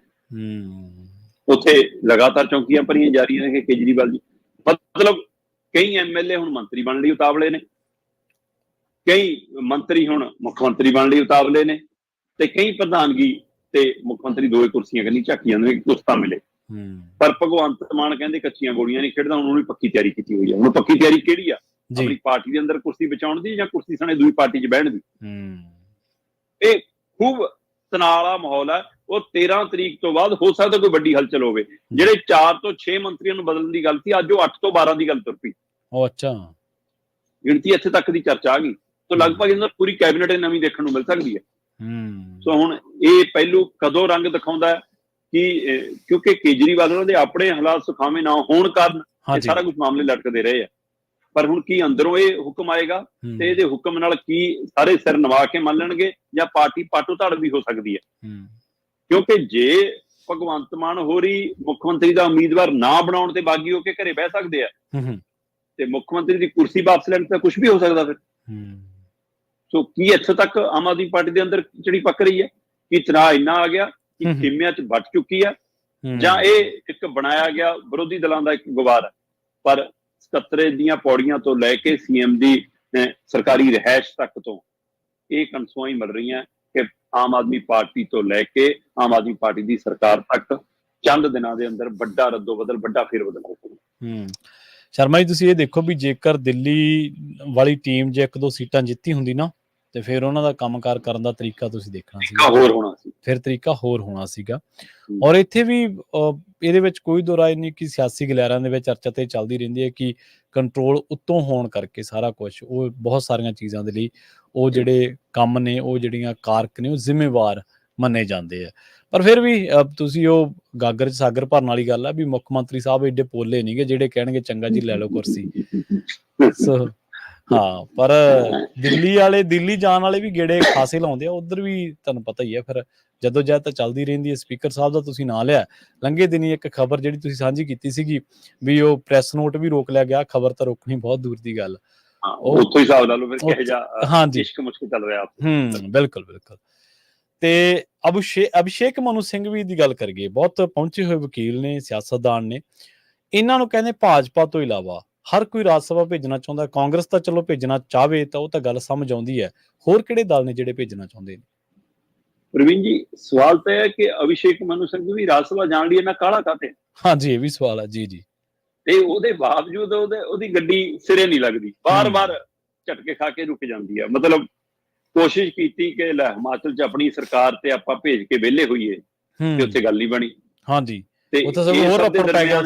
ਉੱਥੇ ਲਗਾਤਾਰ ਚੌਂਕੀਆਂ ਭਰੀਆਂ ਜਾ ਰਹੀਆਂ ਨੇ ਕਿ ਕੇਜਰੀਵਾਲ ਜੀ, ਮਤਲਬ ਕਈ ਐਮਐਲਏ ਹੁਣ ਮੰਤਰੀ ਬਣਨ ਲਈ ਉਤਾਵਲੇ ਨੇ, ਕਈ ਮੰਤਰੀ ਹੁਣ ਮੁੱਖ ਮੰਤਰੀ ਬਣਨ ਲਈ ਉਤਾਵਲੇ ਨੇ, ਤੇ ਕਈ ਪ੍ਰਧਾਨਗੀ ਤੇ ਮੁੱਖ ਮੰਤਰੀ ਦੋਏ ਕੁਰਸੀਆਂ ਕੰਨੀ ਝਾਕੀ ਜਾਂਦੇ ਨੇ ਕਿ ਕੁਛ ਤਾਂ ਮਿਲੇ। ਪਰ ਭਗਵੰਤ ਮਾਨ ਕਹਿੰਦੇ ਕੱਚੀਆਂ ਗੋਲੀਆਂ ਨਹੀਂ ਖੇਡਦਾ, ਹੁਣ ਉਹਨੇ ਪੱਕੀ ਤਿਆਰੀ ਕੀਤੀ ਹੋਈ ਹੈ। ਹੁਣ ਪੱਕੀ ਤਿਆਰੀ ਕਿਹੜੀ ਆ? ਆਪਣੀ ਪਾਰਟੀ ਦੇ ਅੰਦਰ ਕੁਰਸੀ ਬਚਾਉਣ ਦੀ ਜਾਂ ਕੁਰਸੀ ਸਣੇ ਦੂਜੀ ਪਾਰਟੀ 'ਚ ਬਹਿਣ ਦੀ। ਇਹ ਖੂਬ ਤਣਾਅ ਵਾਲਾ ਮਾਹੌਲ ਹੈ। ਉਹ 13 ਤਰੀਕ ਤੋਂ ਬਾਅਦ ਹੋ ਸਕਦਾ ਕੋਈ ਵੱਡੀ ਹਲਚਲ ਹੋਵੇ। ਜਿਹੜੇ 4 ਤੋਂ 6 ਮੰਤਰੀਆਂ ਨੂੰ ਬਦਲਣ ਦੀ ਗੱਲ ਸੀ, ਅੱਜ ਉਹ 8 ਤੋਂ 12 ਦੀ ਗੱਲ ਤੁਰ ਪਈ। ਅੱਛਾ, ਗਿਣਤੀ ਇੱਥੇ ਤੱਕ ਦੀ ਚਰਚਾ ਆ ਗਈ। ਤਾਂ ਲਗਭਗ ਇਹਨਾਂ ਪੂਰੀ ਕੈਬਨਿਟ ਨਵੀਂ ਦੇਖਣ ਨੂੰ ਮਿਲ ਸਕਦੀ ਹੈ। ਸੋ ਹੁਣ ਇਹ ਪਹਿਲੂ ਕਦੋਂ ਰੰਗ ਦਿਖਾਉਂਦਾ ਕਿ ਕਿਉਂਕਿ ਕੇਜਰੀਵਾਲ ਉਹਨਾਂ ਦੇ ਆਪਣੇ ਹਾਲਾਤ ਸੁਖਾਵੇਂ ਨਾ ਹੋਣ ਕਾਰਨ ਇਹ ਸਾਰਾ ਕੁਝ ਮਾਮਲੇ ਲਟਕਦੇ ਰਹੇ ਆ। ਪਰ ਹੁਣ ਕੀ ਅੰਦਰੋਂ ਇਹ ਹੁਕਮ ਆਏਗਾ ਤੇ ਇਹਦੇ ਹੁਕਮ ਨਾਲ ਕੀ ਸਾਰੇ ਸਿਰ ਨਵਾ ਕੇ ਮੰਨਣਗੇ ਜਾਂ ਪਾਰਟੀ ਪਾਟੋ ਧੜ ਵੀ ਹੋ ਸਕਦੀ ਹੈ। ਕਿਉਂਕਿ ਜੇ ਭਗਵੰਤ ਮਾਨ ਹੋਰੀ ਮੁੱਖ ਮੰਤਰੀ ਦਾ ਉਮੀਦਵਾਰ ਨਾ ਬਣਾਉਣ ਤੇ ਬਾਗੀ ਹੋ ਕੇ ਘਰੇ ਬਹਿ ਸਕਦੇ ਆ ਤੇ ਮੁੱਖ ਮੰਤਰੀ ਦੀ ਕੁਰਸੀ ਵਾਪਸ ਲੈਣ ਤਾਂ ਕੁਝ ਵੀ ਹੋ ਸਕਦਾ ਫਿਰ। ਸੋ ਕੀ ਇੱਥੇ ਤੱਕ ਆਮ ਆਦਮੀ ਪਾਰਟੀ ਦੇ ਅੰਦਰ ਚਿੜੀ ਪੱਕ ਰਹੀ ਹੈ ਕਿ ਤਣਾਅ ਇੰਨਾ ਆ ਗਿਆ ਕਿ ਖੇਮਿਆਂ 'ਚ ਵੱਟ ਚੁੱਕੀ ਆ, ਜਾਂ ਇਹ ਇੱਕ ਬਣਾਇਆ ਗਿਆ ਵਿਰੋਧੀ ਦਲਾਂ ਦਾ ਇੱਕ ਗੁਬਾਰ ਹੈ। ਪਰ ਸਕੱਤਰੇ ਦੀਆਂ ਪੌੜੀਆਂ ਤੋਂ ਲੈ ਕੇ ਸੀਐਮ ਦੀ ਸਰਕਾਰੀ ਰਿਹਾਇਸ਼ ਤੱਕ ਤੋਂ ਇਹ ਕਨਸੂਆਂ ਮਿਲ ਰਹੀਆਂ ਕਿ ਆਮ ਆਦਮੀ ਪਾਰਟੀ ਤੋਂ ਲੈ ਕੇ ਆਮ ਆਦਮੀ ਪਾਰਟੀ ਦੀ ਸਰਕਾਰ ਤੱਕ ਚੰਦ ਦਿਨਾਂ ਦੇ ਅੰਦਰ ਵੱਡਾ ਰੱਦੋ-ਬਦਲ, ਵੱਡਾ ਫੇਰ-ਬਦਲ ਹੋ ਸਕਦਾ। ਸ਼ਰਮਾ ਜੀ, ਤੁਸੀਂ ਇਹ ਦੇਖੋ ਵੀ ਜੇਕਰ ਦਿੱਲੀ ਵਾਲੀ ਟੀਮ ਜੇ 1-2 ਸੀਟਾਂ ਜਿੱਤੀ ਹੁੰਦੀ ਨਾ ਤੇ ਫਿਰ ਉਹਨਾਂ ਦਾ ਕੰਮਕਾਰ ਕਰਨ ਦਾ ਤਰੀਕਾ ਤੁਸੀਂ ਦੇਖਣਾ ਸੀ, ਹੋਰ ਹੋਣਾ ਸੀ, ਫਿਰ ਤਰੀਕਾ ਹੋਰ ਹੋਣਾ ਸੀਗਾ। ਔਰ ਇੱਥੇ ਵੀ ਇਹਦੇ ਵਿੱਚ ਕੋਈ ਦੋ ਰਾਏ ਨਹੀਂ ਕਿ ਸਿਆਸੀ ਗਲਿਆਰਿਆਂ ਦੇ ਵਿੱਚ ਚਰਚਾ ਤੇ ਚੱਲਦੀ ਰਹਿੰਦੀ ਹੈ ਕਿ ਕੰਟਰੋਲ ਉੱਤੋਂ ਹੋਣ ਕਰਕੇ ਸਾਰਾ ਕੁਝ, ਉਹ ਬਹੁਤ ਸਾਰੀਆਂ ਚੀਜ਼ਾਂ ਦੇ ਲਈ ਉਹ ਜਿਹੜੇ ਕੰਮ ਨੇ, ਉਹ ਜਿਹੜੀਆਂ ਕਾਰਕ ਨੇ, ਉਹ ਜ਼ਿੰਮੇਵਾਰ ਮੰਨੇ ਜਾਂਦੇ ਆ। ਪਰ ਫਿਰ ਵੀ ਤੁਸੀਂ ਉਹ ਗਾਗਰ 'ਚ ਸਾਗਰ ਭਰਨ ਵਾਲੀ ਗੱਲ ਆ ਵੀ ਮੁੱਖ ਮੰਤਰੀ ਸਾਹਿਬ ਏਡੇ ਪੋਲੇ ਨਹੀਂ ਗੇ ਜਿਹੜੇ ਕਹਿਣਗੇ ਚੰਗਾ ਜੀ ਲੈ ਲਓ ਕੁਰਸੀ। ਸੋ ਹਾਂ, ਪਰ ਦਿੱਲੀ ਜਾਣ ਵਾਲੇ ਵੀ ਗੇੜੇ ਖਾਸੇ ਲਾਉਂਦੇ ਆ, ਉਧਰ ਵੀ ਤੁਹਾਨੂੰ ਪਤਾ ਹੀ ਹੈ। ਫਿਰ ਜਦੋਂ ਜਦ ਤਾਂ ਚੱਲਦੀ ਰਹਿੰਦੀ ਹੈ। ਸਪੀਕਰ ਸਾਹਿਬ ਦਾ ਤੁਸੀਂ ਨਾਂ ਲਿਆ, ਲੰਘੇ ਦਿਨੀ ਇੱਕ ਖਬਰ ਜਿਹੜੀ ਤੁਸੀਂ ਸਾਂਝੀ ਕੀਤੀ ਸੀਗੀ ਵੀ ਉਹ ਪ੍ਰੈਸ ਨੋਟ ਵੀ ਰੋਕ ਲਿਆ ਗਿਆ। ਖਬਰ ਤਾਂ ਰੋਕਣੀ ਬਹੁਤ ਦੂਰ ਦੀ ਗੱਲ, ਉੱਥੋਂ ਹੀ ਹਿਸਾਬ ਲਾ ਲਓ ਫਿਰ ਕਿਹੋ ਜਿਹਾ ਹਾਂਜੀ ਇਸ਼ਕ ਮੁਸ਼ਕ ਚੱਲ ਰਿਹਾ। ਬਿਲਕੁਲ ਬਿਲਕੁਲ। ਤੇ ਅਭਿਸ਼ੇਕ ਮਨੂ ਸਿੰਘ ਵੀ ਦੀ ਗੱਲ ਕਰੀਏ, ਬਹੁਤ ਪਹੁੰਚੇ ਹੋਏ ਵਕੀਲ ਨੇ, ਸਿਆਸਤਦਾਨ ਨੇ। ਇਹਨਾਂ ਨੂੰ ਕਹਿੰਦੇ ਭਾਜਪਾ ਤੋਂ ਇਲਾਵਾ ਹਰ ਕੋਈ ਰਾਜ ਸਭਾ ਭੇਜਣਾ ਚਾਹੁੰਦਾ। ਕਾਂਗਰਸ ਤਾਂ ਚਲੋ ਭੇਜਣਾ ਚਾਹਵੇ ਤਾਂ ਉਹ ਤਾਂ ਗੱਲ ਸਮਝ ਆਉਂਦੀ ਹੈ, ਹੋਰ ਕਿਹੜੇ ਦਲ ਨੇ ਜਿਹੜੇ ਭੇਜਣਾ ਚਾਹੁੰਦੇ ਨੇ? ਪ੍ਰਵੀਨ ਜੀ, ਸਵਾਲ ਤਾਂ ਹੈ ਕਿ ਅਭਿਸ਼ੇਕ ਮਨੂ ਸਿੰਘ ਵੀ ਰਾਜ ਸਭਾ ਜਾਣ ਲਈ ਇੰਨਾ ਕਾਹਲਾ ਕਾਹਤੇ? ਹਾਂਜੀ, ਇਹ ਵੀ ਸਵਾਲ ਹੈ ਜੀ। ਤੇ ਉਹਦੇ ਬਾਵਜੂਦ ਉਹਦੀ ਗੱਡੀ ਸਿਰੇ ਨਹੀਂ ਲੱਗਦੀ, ਬਾਰ-ਬਾਰ ਝਟਕੇ ਖਾ ਕੇ ਰੁਕ ਜਾਂਦੀ ਹੈ। ਮਤਲਬ ਕੋਸ਼ਿਸ਼ ਕੀਤੀ ਕਿ ਲੈ ਹਿਮਾਚਲ 'ਚ ਆਪਣੀ ਸਰਕਾਰ ਤੇ ਆਪਾਂ ਭੇਜ ਕੇ ਵਿਹਲੇ ਹੋਈਏ, ਤੇ ਉੱਥੇ ਗੱਲ ਨਹੀਂ ਬਣੀ। ਹਾਂਜੀ, ਤੇ ਉੱਥੇ ਸਭ ਹੋਰ ਰਫੜ ਪੈ ਗਿਆ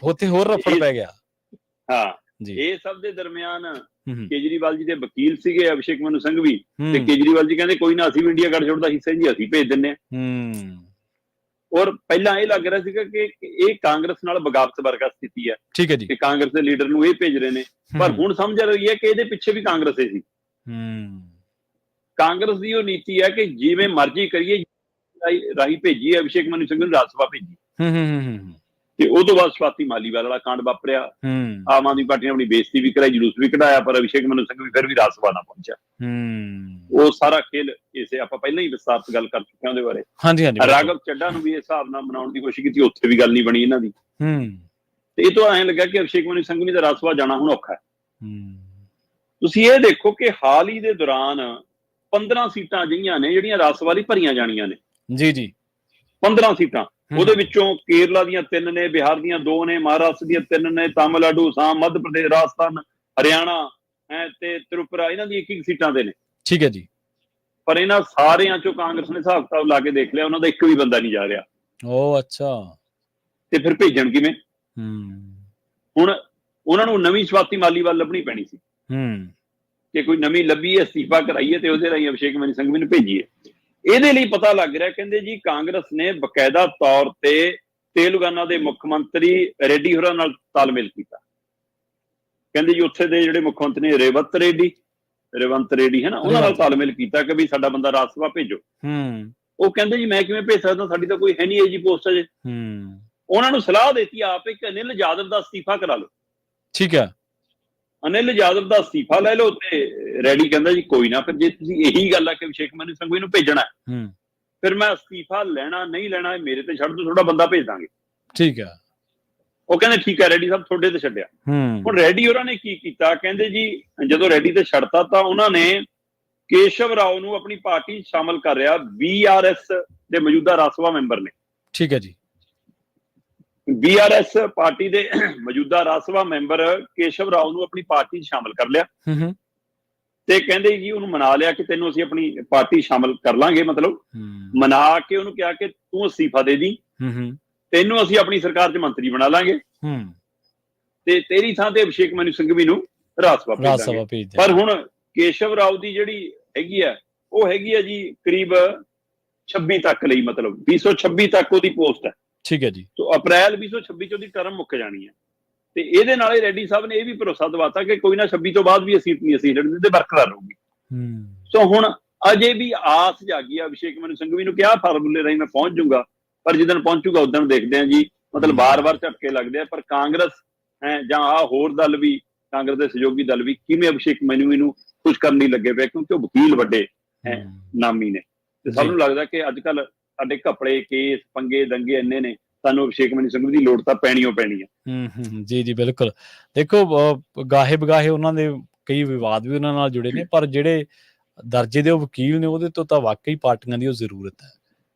ਉੱਥੇ ਹੋਰ ਰਫੜ ਪੈ ਗਿਆ। ਹਾਂ ਜੀ, ਇਹ ਸਭ ਦੇ ਦਰਮਿਆਨ ਕੇਜਰੀਵਾਲ ਜੀ ਦੇ ਵਕੀਲ ਸੀਗੇ ਅਭਿਸ਼ੇਕ ਮਨੂ ਸਿੰਘ ਵੀ, ਤੇ ਕੇਜਰੀਵਾਲ ਜੀ ਕਹਿੰਦੇ ਕੋਈ ਨਾ, ਅਸੀਂ ਵੀ ਇੰਡੀਆ ਗੱਠਜੋੜ ਦਾ ਹਿੱਸਾ ਜੀ, ਅਸੀਂ ਭੇਜ ਦਿੰਨੇ ਆ। ਔਰ ਪਹਿਲਾਂ ਇਹ ਲੱਗ ਰਿਹਾ ਸੀਗਾ ਕਿ ਇਹ ਕਾਂਗਰਸ ਨਾਲ ਬਗਾਵਤ ਵਰਗਾ ਸਥਿਤੀ ਹੈ, ਠੀਕ ਹੈ ਜੀ, ਕਿ ਕਾਂਗਰਸ ਦੇ ਲੀਡਰ ਨੂੰ ਇਹ ਭੇਜ ਰਹੇ ਨੇ। ਪਰ ਹੁਣ ਸਮਝ ਆ ਰਹੀ ਹੈ ਕਿ ਇਹਦੇ ਪਿੱਛੇ ਵੀ ਕਾਂਗਰਸ ਹੀ ਸੀ। ਕਾਂਗਰਸ ਦੀ ਉਹ ਨੀਤੀ ਹੈ ਕਿ ਜਿਵੇਂ ਮਰਜ਼ੀ ਕਰੀਏ, ਰਾਹੀਂ ਭੇਜੀ ਅਭਿਸ਼ੇਕ ਮਨੂ ਸਿੰਘ ਨੂੰ ਰਾਜ ਸਭਾ ਭੇਜੀ। ਤੇ ਉਹ ਤੋਂ ਬਾਅਦ ਸਵਾਤੀ ਮਾਲੀਵਾਲ ਵਾਲਾ ਕਾਂਡ ਵਾਪਰਿਆ। ਆਮ ਆਦਮੀ ਪਾਰਟੀ ਨੇ ਆਪਣੀ ਬੇਇੱਜ਼ਤੀ ਵੀ ਕਰਾਈ, ਜਲੂਸ ਵੀ ਕਢਾਇਆ, ਪਰ ਅਭਿਸ਼ੇਕ ਮਨੂ ਸਿੰਘ ਵੀ ਫਿਰ ਵੀ ਰਾਜ ਸਭਾ ਨਾ ਪਹੁੰਚਿਆ। ਉਹ ਸਾਰਾ ਖੇਲ ਇਸੇ, ਆਪਾਂ ਪਹਿਲਾਂ ਹੀ ਵਿਸਤਾਰਤ ਗੱਲ ਕਰ ਚੁੱਕੇ ਹਾਂ ਉਹਦੇ ਬਾਰੇ। ਹਾਂਜੀ, ਰਾਘਵ ਚੱਡਾ ਨੂੰ ਵੀ ਇਸ ਹਿਸਾਬ ਨਾਲ ਬਣਾਉਣ ਦੀ ਕੋਸ਼ਿਸ਼ ਕੀਤੀ, ਉੱਥੇ ਵੀ ਗੱਲ ਨਹੀਂ ਬਣੀ ਇਹਨਾਂ ਦੀ। ਤੇ ਇਹ ਤੋਂ ਐਂ ਲੱਗਾ ਕਿ ਅਭਿਸ਼ੇਕ ਮਨੂ ਸਿੰਘ ਨੂੰ ਤਾਂ ਰਾਜ ਸਭਾ ਜਾਣਾ ਹੁਣ ਔਖਾ ਹੈ। ਤੁਸੀਂ ਇਹ ਦੇਖੋ ਕਿ ਹਾਲ ਹੀ ਦੇ ਦੌਰਾਨ 15 ਸੀਟਾਂ ਅਜਿਹੀਆਂ ਨੇ ਜਿਹੜੀਆਂ ਰਾਜ ਸਭਾ ਲਈ ਭਰੀਆਂ ਜਾਣੀਆਂ ਨੇ। ਜੀ 15 ਸੀਟਾਂ, ਉਹਦੇ ਵਿੱਚੋਂ ਕੇਰਲਾ ਦੀਆਂ 3 ਨੇ, ਬਿਹਾਰ ਦੀਆਂ 2 ਨੇ, ਮਹਾਰਾਸ਼ਟਰ ਦੀਆਂ 3 ਨੇ, ਤਾਮਿਲਨਾਡੂ, ਅਸਾਮ, ਮੱਧ ਪ੍ਰਦੇਸ਼, ਰਾਜਸਥਾਨ, ਹਰਿਆਣਾ ਤੇ ਤ੍ਰਿਪੁਰਾ, ਇਹਨਾਂ ਦੀ 1-1 ਸੀਟਾਂ ਦੇ ਨੇ। ਠੀਕ ਹੈ ਜੀ। ਪਰ ਇਹਨਾਂ ਸਾਰਿਆਂ ਚੋਂ ਕਾਂਗਰਸ ਨੇ ਹਿਸਾਬ ਕਿਤਾਬ ਲਾ ਕੇ ਦੇਖ ਲਿਆ, ਉਹਨਾਂ ਦਾ ਇੱਕ ਵੀ ਬੰਦਾ ਨਹੀਂ ਜਾ ਰਿਹਾ। ਅੱਛਾ। ਤੇ ਫਿਰ ਭੇਜਣ ਕਿਵੇਂ? ਹੁਣ ਉਹਨਾਂ ਨੂੰ ਨਵੀਂ ਸਵਾਤੀ ਮਾਲੀਵਾਲ ਲੱਭਣੀ ਪੈਣੀ ਸੀ ਕਿ ਕੋਈ ਨਵੀਂ ਲੱਭੀਏ, ਅਸਤੀਫਾ ਕਰਾਈਏ ਤੇ ਉਹਦੇ ਰਾਹੀਂ ਅਭਿਸ਼ੇਕ ਮਨੂ ਸਿੰਘ ਨੂੰ ਭੇਜੀਏ। ਇਹਦੇ ਲਈ ਪਤਾ ਲੱਗ ਰਿਹਾ, ਕਹਿੰਦੇ ਜੀ ਕਾਂਗਰਸ ਨੇ ਬਕਾਇਦਾ ਤੌਰ ਤੇ ਤੇਲੰਗਾਨਾ ਦੇ ਮੁੱਖ ਮੰਤਰੀ ਰੈਡੀ ਹੋਰਾਂ ਨਾਲ ਤਾਲਮੇਲ ਕੀਤਾ। ਕਹਿੰਦੇ ਜੀ ਉੱਥੇ ਦੇ ਜਿਹੜੇ ਮੁੱਖ ਮੰਤਰੀ ਰੇਵੰਤ ਰੈਡੀ ਹੈ ਨਾ, ਉਹਨਾਂ ਨਾਲ ਤਾਲਮੇਲ ਕੀਤਾ ਕਿ ਵੀ ਸਾਡਾ ਬੰਦਾ ਰਾਜ ਸਭਾ ਭੇਜੋ। ਉਹ ਕਹਿੰਦੇ ਜੀ ਮੈਂ ਕਿਵੇਂ ਭੇਜ ਸਕਦਾ, ਸਾਡੀ ਤਾਂ ਕੋਈ ਹੈ ਨਹੀਂ ਇਹ ਜੀ ਪੋਸਟ ਅਜੇ। ਉਹਨਾਂ ਨੂੰ ਸਲਾਹ ਦਿੱਤੀ ਆਪ ਕਿ ਅਨਿਲ ਯਾਦਵ ਦਾ ਅਸਤੀਫਾ ਕਰਾ ਲਓ। ਠੀਕ ਹੈ, ਅਨਿਲ ਯਾਦਵ ਦਾ ਅਸਤੀਫਾ ਲੈ ਲਓ। ਤੇ ਰੈਡੀ ਕਹਿੰਦਾ ਜੀ ਕੋਈ ਨਾ, ਫਿਰ ਜੇ ਤੁਸੀਂ ਇਹੀ ਗੱਲ ਆ ਕਿ ਅਭਿਸ਼ੇਕ ਮਨੂ ਸਿੰਘ ਨੂੰ ਭੇਜਣਾ, ਫਿਰ ਮੈਂ ਅਸਤੀਫਾ ਲੈਣਾ ਨਹੀਂ ਲੈਣਾ ਮੇਰੇ ਤੇ ਛੱਡ ਦੋ, ਤੁਹਾਡਾ ਬੰਦਾ ਭੇਜ ਦਾਂਗੇ। ਠੀਕ ਹੈ। ਉਹ ਕਹਿੰਦੇ ਠੀਕ ਹੈ ਰੈਡੀ ਸਾਹਿਬ, ਤੁਹਾਡੇ ਤੇ ਛੱਡਿਆ। ਹੁਣ ਰੈਡੀ ਹੋਰਾਂ ਨੇ ਕੀ ਕੀਤਾ, ਕਹਿੰਦੇ ਜੀ ਜਦੋਂ ਰੈਡੀ ਤੇ ਛੱਡਤਾ ਤਾਂ ਉਹਨਾਂ ਨੇ ਕੇਸ਼ਵ ਰਾਓ ਨੂੰ ਆਪਣੀ ਪਾਰਟੀ ਸ਼ਾਮਲ ਕਰ ਰਿਹਾ। BRS ਦੇ ਮੌਜੂਦਾ ਰਾਜ ਸਭਾ ਮੈਂਬਰ ਨੇ। ਠੀਕ ਹੈ ਜੀ। BRS ਪਾਰਟੀ ਦੇ ਮੌਜੂਦਾ ਰਾਜ ਸਭਾ ਮੈਂਬਰ ਕੇਸ਼ਵ ਰਾਓ ਨੂੰ ਆਪਣੀ ਪਾਰਟੀ ਸ਼ਾਮਲ ਕਰ ਲਿਆ ਤੇ ਕਹਿੰਦੇ ਜੀ ਉਹਨੂੰ ਮਨਾ ਲਿਆ ਕਿ ਤੈਨੂੰ ਅਸੀਂ ਆਪਣੀ ਪਾਰਟੀ ਸ਼ਾਮਲ ਕਰ ਲਾਂਗੇ। ਮਤਲਬ ਮਨਾ ਕੇ ਉਹਨੂੰ ਕਿਹਾ ਕਿ ਤੂੰ ਅਸਤੀਫਾ ਦੇ ਦੀ, ਤੈਨੂੰ ਅਸੀਂ ਆਪਣੀ ਸਰਕਾਰ 'ਚ ਮੰਤਰੀ ਬਣਾ ਲਾਂਗੇ ਤੇ ਤੇਰੀ ਥਾਂ ਤੇ ਅਭਿਸ਼ੇਕ ਮਨੂ ਸਿੰਘ ਨੂੰ ਰਾਜ ਸਭਾ ਭੇਜਾਂਗੇ। ਪਰ ਹੁਣ ਕੇਸ਼ਵ ਰਾਓ ਦੀ ਜਿਹੜੀ ਹੈਗੀ ਆ, ਉਹ ਹੈਗੀ ਆ ਜੀ ਕਰੀਬ 26 ਤੱਕ ਲਈ, ਮਤਲਬ 2026 ਤੱਕ ਉਹਦੀ ਪੋਸਟ ਹੈ। ਠੀਕ ਹੈ ਜੀ। ਸੋ ਅਪ੍ਰੈਲ 2026 ਚ ਉਹਦੀ ਟਰਮ ਮੁੱਕ ਜਾਣੀ ਹੈ। ਤੇ ਇਹਦੇ ਨਾਲ ਹੀ ਰੈਡੀ ਸਾਹਿਬ ਨੇ ਇਹ ਵੀ ਭਰੋਸਾ ਦਿਵਾਤਾ ਕਿ ਕੋਈ ਨਾ 26 ਤੋਂ ਬਾਅਦ ਵੀ ਅਸੀਂ ਲੜਦੇ ਤੇ ਬਰਕਰਾਰ ਰਹੂਗੀ। ਸੋ ਹੁਣ ਅਜੇ ਵੀ ਆਸ ਜਾਗੀ ਆ ਅਭਿਸ਼ੇਕ ਮਨੂ ਸਿੰਘ ਨੂੰ ਕਿਹਾ ਫਾਰਮੂਲੇ ਰਾਹੀਂ ਮੈਂ ਪਹੁੰਚ ਜਾਊਗਾ, ਪਰ ਜਿੱਦਣ ਪਹੁੰਚੂਗਾ ਉਦੋਂ ਦੇਖਦੇ ਆ ਜੀ। ਮਤਲਬ ਬਾਰ-ਬਾਰ ਝਟਕੇ ਲੱਗਦੇ ਆ, ਪਰ ਕਾਂਗਰਸ ਜਾਂ ਹੋਰ ਦਲ ਵੀ, ਕਾਂਗਰਸ ਦੇ ਸਹਿਯੋਗੀ ਦਲ ਵੀ ਕਿਵੇਂ ਅਭਿਸ਼ੇਕ ਮਨੂ ਨੂੰ ਖੁਸ਼ ਕਰਨ ਲਈ ਲੱਗੇ ਪਏ, ਕਿਉਂਕਿ ਉਹ ਵਕੀਲ ਵੱਡੇ ਨਾਮੀ ਨੇ। ਤੇ ਸਭ ਨੂੰ ਲੱਗਦਾ ਕਿ ਅੱਜ ਕੱਲ ਸਾਡੇ ਘਪਲੇ, ਕੇਸ, ਪੰਗੇ, ਦੰਗੇ ਇੰਨੇ ਨੇ, ਸਾਨੂੰ ਅਭਿਸ਼ੇਕ ਮਨੂ ਸਿੰਘ ਦੀ ਲੋੜ ਤਾਂ ਪੈਣੀ ਹੈ। ਜੀ ਬਿਲਕੁਲ। ਦੇਖੋ ਗਾਹੇ ਬਗਾਹੇ ਉਹਨਾਂ ਦੇ ਕਈ ਵਿਵਾਦ ਵੀ ਉਹਨਾਂ ਨਾਲ ਜੁੜੇ ਨੇ, ਪਰ ਜਿਹੜੇ ਦਰਜੇ ਦੇ ਉਹ ਵਕੀਲ ਨੇ ਉਹਦੇ ਤੋਂ ਤਾਂ ਵਾਕਈ ਪਾਰਟੀਆਂ ਦੀ ਉਹ ਜ਼ਰੂਰਤ ਹੈ।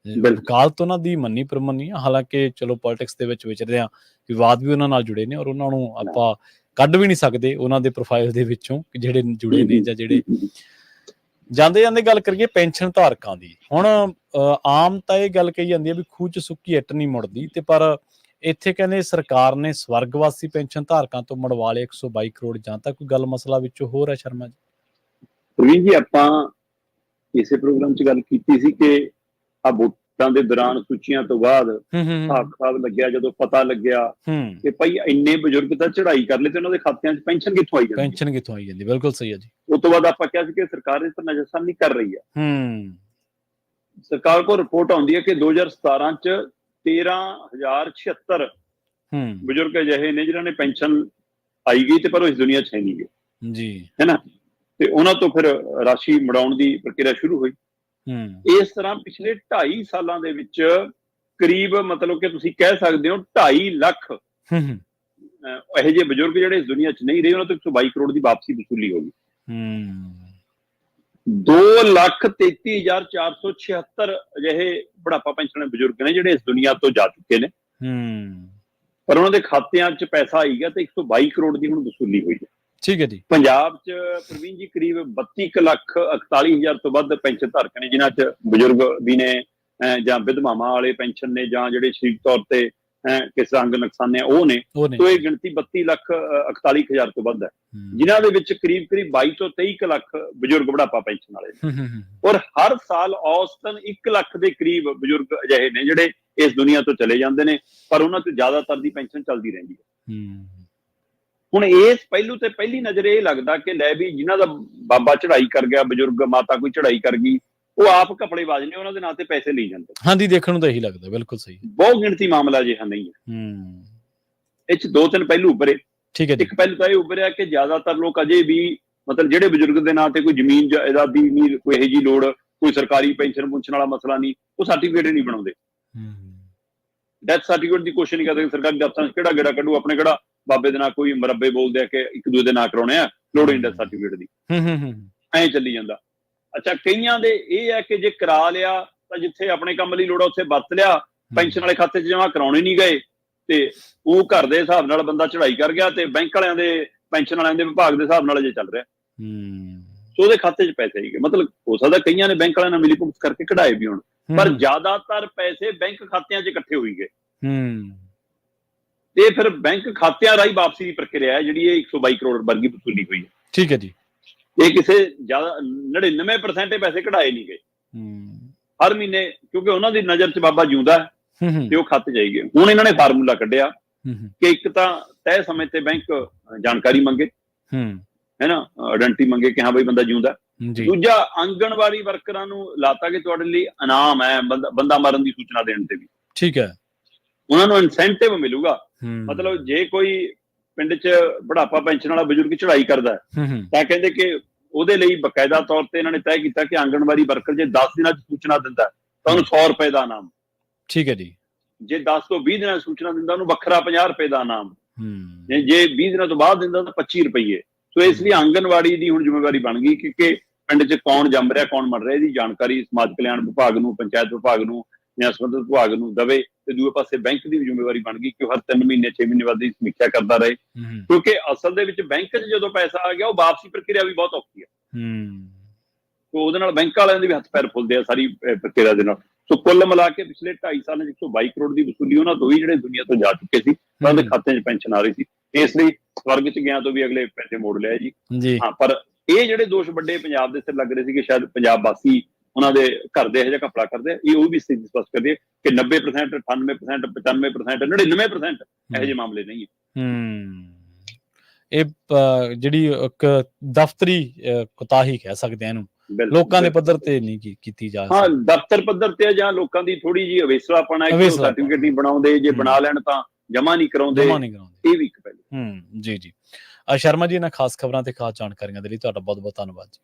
ਵਕਾਲਤ ਉਹਨਾਂ ਦੀ ਮੰਨੀ ਪ੍ਰਮੰਨੀ ਆ, ਹਾਲਾਂਕਿ ਚਲੋ ਪੋਲਿਟਿਕਸ ਦੇ ਵਿੱਚ ਵਿਚਰਦੇ ਆ, ਵਿਵਾਦ ਵੀ ਉਹਨਾਂ ਨਾਲ ਜੁੜੇ ਨੇ ਔਰ ਉਹਨਾਂ ਨੂੰ ਆਪਾਂ ਕੱਢ ਵੀ ਨਹੀਂ ਸਕਦੇ ਉਹਨਾਂ ਦੇ ਪ੍ਰੋਫਾਈਲ ਦੇ ਵਿੱਚੋਂ ਜਿਹੜੇ ਜੁੜੇ ਨੇ ਜਾਂ ਜਿਹੜੇ ਜਾਂਦੇ ਗੱਲ ਕਰੀਏ ਪੈਨਸ਼ਨ ਧਾਰਕਾਂ ਦੀ। ਹੁਣ ਆਮ ਤਾਂ ਇਹ ਗੱਲ ਕਹੀ ਜਾਂਦੀ ਹੈ ਵੀ ਖੂਹ 'ਚ ਸੁੱਕੀ ਇੱਟ ਨਹੀਂ ਮੁੜਦੀ, ਤੇ ਪਰ ਇੱਥੇ ਕਹਿੰਦੇ ਸਰਕਾਰ ਨੇ ਸਵਰਗਵਾਸੀ ਪੈਨਸ਼ਨ ਧਾਰਕਾਂ ਤੋਂ ਮੁੜਵਾ ਲਏ 122 ਕਰੋੜ। ਜਾਂ ਤਾਂ ਕੋਈ ਗੱਲ ਮਸਲਾ ਵਿੱਚੋਂ ਹੋਰ ਹੈ ਸ਼ਰਮਾ ਜੀ? ਪ੍ਰਵੀਨ ਜੀ, ਆਪਾਂ ਇਸੇ ਪ੍ਰੋਗਰਾਮ 'ਚ ਗੱਲ ਕੀਤੀ ਸੀ ਕਿ ਦੇ ਦੌਰਾਨ ਸੂਚੀਆਂ ਤੋਂ ਬਾਅਦ ਹਿਸਾਬ ਲੱਗਿਆ, ਜਦੋਂ ਪਤਾ ਲੱਗਿਆ ਕਿ ਭਾਈ ਇੰਨੇ ਬਜ਼ੁਰਗ ਤਾਂ ਚੜ੍ਹਾਈ ਕਰ ਲਏ ਤੇ ਉਹਨਾਂ ਦੇ ਖਾਤਿਆਂ 'ਚ ਪੈਨਸ਼ਨ ਕਿੱਥੋਂ ਆਈ ਜਾਂਦੀ। ਬਿਲਕੁਲ ਸਹੀ ਹੈ ਜੀ। ਉਸ ਤੋਂ ਬਾਅਦ ਆਪਾਂ ਕਿਹਾ ਸੀ ਕਿ ਸਰਕਾਰ ਇਸ ਪਰ ਨਜ਼ਰਸਾਨੀ ਕਰ ਰਹੀ ਹੈ। ਸਰਕਾਰ ਕੋਲ ਰਿਪੋਰਟ ਆਉਂਦੀ ਹੈ ਕਿ 2017 ਚ 13,076 ਬਜ਼ੁਰਗ ਅਜਿਹੇ ਨੇ ਜਿਨ੍ਹਾਂ ਨੇ ਪੈਨਸ਼ਨ ਆਈ ਗਈ ਤੇ ਪਰ ਉਹ ਇਸ ਦੁਨੀਆ 'ਚ ਹੈ ਨਹੀਂ ਗਏ ਜੀ, ਹੈ ਨਾ, ਤੇ ਉਹਨਾਂ ਤੋਂ ਫਿਰ ਰਾਸ਼ੀ ਮੁੜਾਉਣ ਦੀ ਪ੍ਰਕਿਰਿਆ ਸ਼ੁਰੂ ਹੋਈ। ਇਸ ਤਰ੍ਹਾਂ ਪਿਛਲੇ 2.5 ਸਾਲਾਂ ਦੇ ਵਿੱਚ ਕਰੀਬ ਮਤਲਬ ਕਿ ਤੁਸੀਂ ਕਹਿ ਸਕਦੇ ਹੋ 2.5 ਲੱਖ ਇਹੋ ਜਿਹੇ ਬਜ਼ੁਰਗ ਜਿਹੜੇ ਇਸ ਦੁਨੀਆ 'ਚ ਨਹੀਂ ਰਹੇ, ਉਹਨਾਂ ਤੋਂ 122 ਕਰੋੜ ਦੀ ਵਾਪਸੀ ਵਸੂਲੀ ਹੋ ਗਈ। 2,33,476 ਅਜਿਹੇ ਬੁਢਾਪਾ ਪੈਨਸ਼ਨ ਬਜ਼ੁਰਗ ਨੇ ਜਿਹੜੇ ਇਸ ਦੁਨੀਆ ਤੋਂ ਜਾ ਚੁੱਕੇ ਨੇ, ਪਰ ਉਹਨਾਂ ਦੇ ਖਾਤਿਆਂ 'ਚ ਪੈਸਾ ਆਈ ਗਿਆ ਤੇ 122 ਕਰੋੜ ਦੀ ਹੁਣ ਵਸੂਲੀ ਹੋਈ ਹੈ। ਠੀਕ ਹੈ ਜੀ। ਪੰਜਾਬ 'ਚ ਪ੍ਰਵੀਨ ਜੀ ਕਰੀਬ 32,41,000 ਤੋਂ ਵੱਧ ਪੈਨਸ਼ਨ ਧਾਰਕ ਨੇ, ਜਿਨ੍ਹਾਂ 'ਚ ਬਜ਼ੁਰਗ ਵੀ ਨੇ ਜਾਂ ਵਿਧਵਾਵਾਂ ਵਾਲੇ ਪੈਨਸ਼ਨ ਨੇ ਜਾਂ ਜਿਹੜੇ ਸਰੀਰਕ ਤੌਰ ਤੇ ਕਿਸੇ ਅੰਗ ਨੁਕਸਾਨੇ ਉਹ ਨੇ। ਸੋ ਇਹ ਗਿਣਤੀ 32,41,000 ਤੋਂ ਵੱਧ ਹੈ, ਜਿਨ੍ਹਾਂ ਦੇ ਵਿੱਚ ਕਰੀਬ 22 ਤੋਂ 23 ਲੱਖ ਬਜ਼ੁਰਗ ਬੁਢਾਪਾ ਪੈਨਸ਼ਨ ਵਾਲੇ ਨੇ। ਔਰ ਹਰ ਸਾਲ ਔਸਤਨ 1 ਲੱਖ ਦੇ ਕਰੀਬ ਬਜ਼ੁਰਗ ਅਜਿਹੇ ਨੇ ਜਿਹੜੇ ਇਸ ਦੁਨੀਆ ਤੋਂ ਚਲੇ ਜਾਂਦੇ ਨੇ, ਪਰ ਉਹਨਾਂ ਤੋਂ ਜ਼ਿਆਦਾਤਰ ਦੀ ਪੈਨਸ਼ਨ ਚੱਲਦੀ ਰਹਿੰਦੀ ਹੈ। ਹੁਣ ਇਸ ਪਹਿਲੂ ਤੇ ਪਹਿਲੀ ਨਜ਼ਰ ਇਹ ਲੱਗਦਾ ਕਿ ਲੈ ਵੀ ਜਿਨ੍ਹਾਂ ਦਾ ਬਾਬਾ ਚੜ੍ਹਾਈ ਕਰ ਗਿਆ, ਬਜ਼ੁਰਗ ਮਾਤਾ ਕੋਈ ਚੜ੍ਹਾਈ ਕਰ ਗਈ, ਉਹ ਆਪ ਕਪੜੇਬਾਜ਼ ਨੇ, ਉਹਨਾਂ ਦੇ ਨਾਂ ਤੇ ਪੈਸੇ ਲਈ ਜਾਂਦੇ। ਹਾਂਜੀ, ਦੇਖਣ ਨੂੰ ਤਾਂ ਇਹੀ ਲੱਗਦਾ। ਬਿਲਕੁਲ ਸਹੀ। ਬਹੁਤ ਗਿਣਤੀ ਮਾਮਲਾ ਅਜਿਹਾ ਨਹੀਂ ਹੈ। ਇਹ 'ਚ 2-3 ਪਹਿਲੂ ਉੱਭਰੇ। ਠੀਕ ਹੈ ਜੀ। ਇੱਕ ਪਹਿਲੂ ਤਾਂ ਇਹ ਉੱਭਰਿਆ ਕਿ ਜ਼ਿਆਦਾਤਰ ਲੋਕ ਅਜੇ ਵੀ ਮਤਲਬ ਜਿਹੜੇ ਬਜ਼ੁਰਗ ਦੇ ਨਾਂ ਤੇ ਕੋਈ ਜ਼ਮੀਨ ਜਾਇਦਾਦ ਦੀ ਨਹੀਂ, ਕੋਈ ਇਹੋ ਜਿਹੀ ਲੋੜ, ਕੋਈ ਸਰਕਾਰੀ ਪੈਨਸ਼ਨ ਪੁੰਛਣ ਵਾਲਾ ਮਸਲਾ ਨਹੀਂ, ਉਹ ਸਰਟੀਫਿਕੇਟ ਨਹੀਂ ਬਣਾਉਂਦੇ। ਡੈਥ ਸਰਟੀਫਿਕੇਟ ਦੀ ਕੋਸ਼ਿਸ਼ ਨਹੀਂ ਕਰਦੇ। ਸਰਕਾਰੀ ਦਫ਼ਤਰਾਂ 'ਚ ਕਿਹੜਾ ਗੇੜਾ ਕੱਢੂ, ਆਪਣੇ ਕਿਹੜਾ ਬਾਬੇ ਦੇ ਨਾਂ ਕੋਈ ਮਰੱਬੇ ਬੋਲਦੇ ਆ ਕਿ ਇੱਕ ਦੂਜੇ ਦੇ ਨਾਂ ਕਰਾਉਣੇ ਆ, ਲੋੜ ਨਹੀਂ ਡੈਥ ਸਰਟੀਫਿਕੇਟ ਦੀ। ਐਂ ਚੱਲੀ ਜਾਂਦਾ। ਅੱਛਾ, ਕਈਆਂ ਦੇ ਇਹ ਹੈ ਕਿ ਜੇ ਕਰਾ ਲਿਆ ਤਾਂ ਜਿੱਥੇ ਆਪਣੇ ਕੰਮ ਲਈ ਲੋੜ ਆ ਉੱਥੇ ਵਰਤ ਲਿਆ, ਪੈਨਸ਼ਨ ਵਾਲੇ ਖਾਤੇ 'ਚ ਜਮ੍ਹਾਂ ਕਰਾਉਣੇ ਨਹੀਂ ਗਏ, ਤੇ ਉਹ ਘਰ ਦੇ ਹਿਸਾਬ ਨਾਲ ਬੰਦਾ ਚੜ੍ਹਾਈ ਕਰ ਗਿਆ ਤੇ ਬੈਂਕ ਵਾਲਿਆਂ ਦੇ ਪੈਨਸ਼ਨ ਵਾਲਿਆਂ ਦੇ ਵਿਭਾਗ ਦੇ ਹਿਸਾਬ ਨਾਲ ਅਜੇ ਚੱਲ ਰਿਹਾ। ਸੋ ਉਹਦੇ ਖਾਤੇ 'ਚ ਪੈਸੇ ਹੈਗੇ। ਮਤਲਬ ਹੋ ਸਕਦਾ ਕਈਆਂ ਨੇ ਬੈਂਕ ਵਾਲਿਆਂ ਨਾਲ ਮਿਲੀ ਭੁਗਤ ਕਰਕੇ ਕਢਾਏ ਵੀ ਹੋਣ, ਪਰ ਜ਼ਿਆਦਾਤਰ ਪੈਸੇ ਬੈਂਕ ਖਾਤਿਆਂ 'ਚ ਇਕੱਠੇ ਹੋਈ ਗਏ। ਤੇ ਫਿਰ ਬੈਂਕ ਖਾਤਿਆਂ ਰਾਹੀਂ ਵਾਪਸੀ ਦੀ ਪ੍ਰਕਿਰਿਆ ਹੈ ਜਿਹੜੀ ਇਹ 122 ਕਰੋੜ ਵਰਗੀ ਵਸੂਲੀ ਹੋਈ ਹੈ। ਠੀਕ ਹੈ ਜੀ। ਇਹ ਕਿਸੇ ਜ਼ਿਆਦਾ 99% ਪੈਸੇ ਕਢਾਏ ਨਹੀਂ ਗਏ ਹਰ ਮਹੀਨੇ, ਕਿਉਂਕਿ ਉਹਨਾਂ ਦੀ ਨਜ਼ਰ 'ਚ ਬਾਬਾ ਜਿਉਂਦਾ ਹੈ ਤੇ ਉਹ ਖਾਤੇ ਜਾਈਏ। ਹੁਣ ਇਹਨਾਂ ਨੇ ਫਾਰਮੂਲਾ ਕੱਢਿਆ ਕਿ ਇੱਕ ਤਾਂ ਤੈਅ ਸਮੇਂ ਤੇ ਬੈਂਕ ਜਾਣਕਾਰੀ ਮੰਗੇ, ਹੈ ਨਾ, ਆਇਡੈਂਟੀ ਮੰਗੇ ਕਿ ਹਾਂ ਬਈ ਬੰਦਾ ਜਿਉਂਦਾ। ਦੂਜਾ, ਆਂਗਣਵਾੜੀ ਵਰਕਰਾਂ ਨੂੰ ਲਾਤਾ ਕਿ ਤੁਹਾਡੇ ਲਈ ਇਨਾਮ ਹੈ ਬੰਦਾ ਮਰਨ ਦੀ ਸੂਚਨਾ ਦੇਣ ਤੇ ਵੀ। ਠੀਕ ਹੈ। ਉਹਨਾਂ ਨੂੰ ਇਨਸੈਂਟਿਵ ਮਿਲੂਗਾ। ਮਤਲਬ ਜੇ ਕੋਈ ਪਿੰਡ 'ਚ ਬੁਢਾਪਾ ਪੈਨਸ਼ਨ ਵਾਲਾ ਬਜ਼ੁਰਗ ਚੜ੍ਹਾਈ ਕਰਦਾ ਤਾਂ ਕਹਿੰਦੇ ਕਿ ਉਹਦੇ ਲਈ ਬਕਾਇਦਾ ਤੌਰ ਤੇ ਇਹਨਾਂ ਨੇ ਤੈਅ ਕੀਤਾ ਕਿ ਆਂਗਣਵਾੜੀ ਵਰਕਰ ਜੇ 10 ਦਿਨਾਂ 'ਚ ਸੂਚਨਾ ਦਿੰਦਾ ਤਾਂ ਉਹਨੂੰ 100 ਰੁਪਏ ਦਾ ਇਨਾਮ। ਠੀਕ ਹੈ ਜੀ। ਜੇ 10 ਤੋਂ 20 ਦਿਨਾਂ 'ਚ ਸੂਚਨਾ ਦਿੰਦਾ ਉਹਨੂੰ ਵੱਖਰਾ 50 ਰੁਪਏ ਦਾ ਇਨਾਮ। ਜੇ 20 ਦਿਨਾਂ ਤੋਂ ਬਾਅਦ ਦਿੰਦਾ ਤਾਂ 25 ਰੁਪਏ। ਸੋ ਇਸ ਲਈ ਆਂਗਣਵਾੜੀ ਦੀ ਹੁਣ ਜ਼ਿੰਮੇਵਾਰੀ ਬਣ ਗਈ ਕਿ ਪਿੰਡ 'ਚ ਕੌਣ ਜੰਮ ਰਿਹਾ, ਕੌਣ ਮਰ ਰਿਹਾ, ਇਹਦੀ ਜਾਣਕਾਰੀ ਸਮਾਜ ਕਲਿਆਣ ਵਿਭਾਗ ਨੂੰ, ਪੰਚਾਇਤ ਵਿਭਾਗ ਨੂੰ ਜਾਂ ਸੰਬੰਧਿਤ ਵਿਭਾਗ ਨੂੰ ਦਵੇ। ਤੇ ਦੂਏ ਪਾਸੇ ਬੈਂਕ ਦੀ ਵੀ ਜ਼ਿੰਮੇਵਾਰੀ ਬਣ ਗਈ ਕਿ ਹਰ 3 ਮਹੀਨੇ 6 ਮਹੀਨੇ ਬਾਅਦ ਦੀ ਸਮੀਖਿਆ ਕਰਦਾ ਰਹੇ, ਕਿਉਂਕਿ ਅਸਲ ਦੇ ਵਿੱਚ ਬੈਂਕ 'ਚ ਜਦੋਂ ਪੈਸਾ ਆ ਗਿਆ ਉਹ ਵਾਪਸੀ ਪ੍ਰਕਿਰਿਆ ਵੀ ਬਹੁਤ ਔਖੀ ਹੈ। ਸੋ ਉਹਦੇ ਨਾਲ ਬੈਂਕ ਵਾਲਿਆਂ ਦੇ ਵੀ ਹੱਥ ਪੈਰ ਫੁੱਲਦੇ ਆ ਸਾਰੀ ਪ੍ਰਕਿਰਿਆ ਦੇ ਨਾਲ। ਸੋ ਕੁੱਲ ਮਿਲਾ ਕੇ ਪਿਛਲੇ 2.5 ਸਾਲਾਂ 'ਚ 122 ਕਰੋੜ ਦੀ ਵਸੂਲੀ ਉਹਨਾਂ ਤੋਂ ਹੀ ਜਿਹੜੇ ਦੁਨੀਆ ਤੋਂ ਜਾ ਚੁੱਕੇ ਸੀ, ਉਹਨਾਂ ਦੇ ਖਾਤਿਆਂ 'ਚ ਪੈਨਸ਼ਨ ਆ ਰਹੀ ਸੀ। ਇਸ ਲਈ ਸਵਰਗ 'ਚ ਗਿਆ ਤੋਂ ਵੀ ਅਗਲੇ ਪੈਸੇ ਮੋੜ ਲਿਆ ਜੀ। ਹਾਂ, ਪਰ ਇਹ ਜਿਹੜੇ ਦੋਸ਼ ਵੱਡੇ ਪੰਜਾਬ ਦੇ ਸਿਰ ਲੱਗ ਰਹੇ ਸੀ ਕਿ ਸ਼ਾਇਦ ਪੰਜਾਬ ਵਾਸੀ ਉਹਨਾਂ ਦੇ ਘਰ ਦੇ ਇਹੋ ਜਿਹਾ ਘਪਲਾ ਕਰਦੇ ਆ, ਇਹ ਉਹ ਵੀ ਸਥਿਤੀ ਸਪਸ਼ਟ ਕਰਦੀ ਹੈ ਕਿ 90%, 98%, 95%, 99% ਇਹੋ ਜਿਹੇ ਮਾਮਲੇ ਨਹੀਂ ਹੈ। ਇਹ ਜਿਹੜੀ ਇੱਕ ਦਫ਼ਤਰੀ ਕੁਤਾਹੀ ਕਹਿ ਸਕਦੇ ਆ ਇਹਨੂੰ, ਲੋਕਾਂ ਦੇ ਪੱਧਰ ਤੇ ਨਹੀਂ ਕੀਤੀ ਜਾ ਸਕਦੀ। ਹਾਂ, ਦਫ਼ਤਰ ਪੱਧਰ ਤੇ ਜਾਂ ਲੋਕਾਂ ਦੀ ਥੋੜੀ ਜਿਹੀ ਅਵੇਸਲਾਪਣ ਹੈ ਕਿ ਸਰਟੀਫਿਕੇਟ ਨਹੀਂ ਬਣਾਉਂਦੇ, ਜੇ ਬਣਾ ਲੈਣ ਤਾਂ ਜਮਾ ਨਹੀਂ ਕਰਾਉਂਦੇ, ਇਹ ਵੀ ਇੱਕ ਪਹਿਲੂ। ਜੀ ਜੀ। ਸ਼ਰਮਾ ਜੀ, ਇਹਨਾਂ ਖਾਸ ਖਬਰਾਂ ਤੇ ਖਾਸ ਜਾਣਕਾਰੀਆਂ ਦੇ ਲਈ ਤੁਹਾਡਾ ਬਹੁਤ ਬਹੁਤ ਧੰਨਵਾਦ ਜੀ।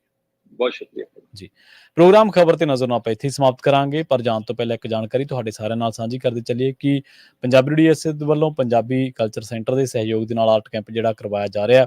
ਬਹੁਤ ਸ਼ੁਕਰੀਆ ਜੀ। ਪ੍ਰੋਗਰਾਮ ਖਬਰ ਤੇ ਨਜ਼ਰ ਨੂੰ ਆਪਾਂ ਇੱਥੇ ਸਮਾਪਤ ਕਰਾਂਗੇ, ਪਰ ਜਾਣ ਤੋਂ ਪਹਿਲਾਂ ਇੱਕ ਜਾਣਕਾਰੀ ਤੁਹਾਡੇ ਸਾਰਿਆਂ ਨਾਲ ਸਾਂਝੀ ਕਰਦੇ ਚੱਲੀਏ ਕਿ ਪੰਜਾਬੀ ਡੀਐਸਏ ਵੱਲੋਂ ਪੰਜਾਬੀ ਕਲਚਰ ਸੈਂਟਰ ਦੇ ਸਹਿਯੋਗ ਦੇ ਨਾਲ ਆਰਟ ਕੈਂਪ ਜਿਹੜਾ ਕਰਵਾਇਆ ਜਾ ਰਿਹਾ।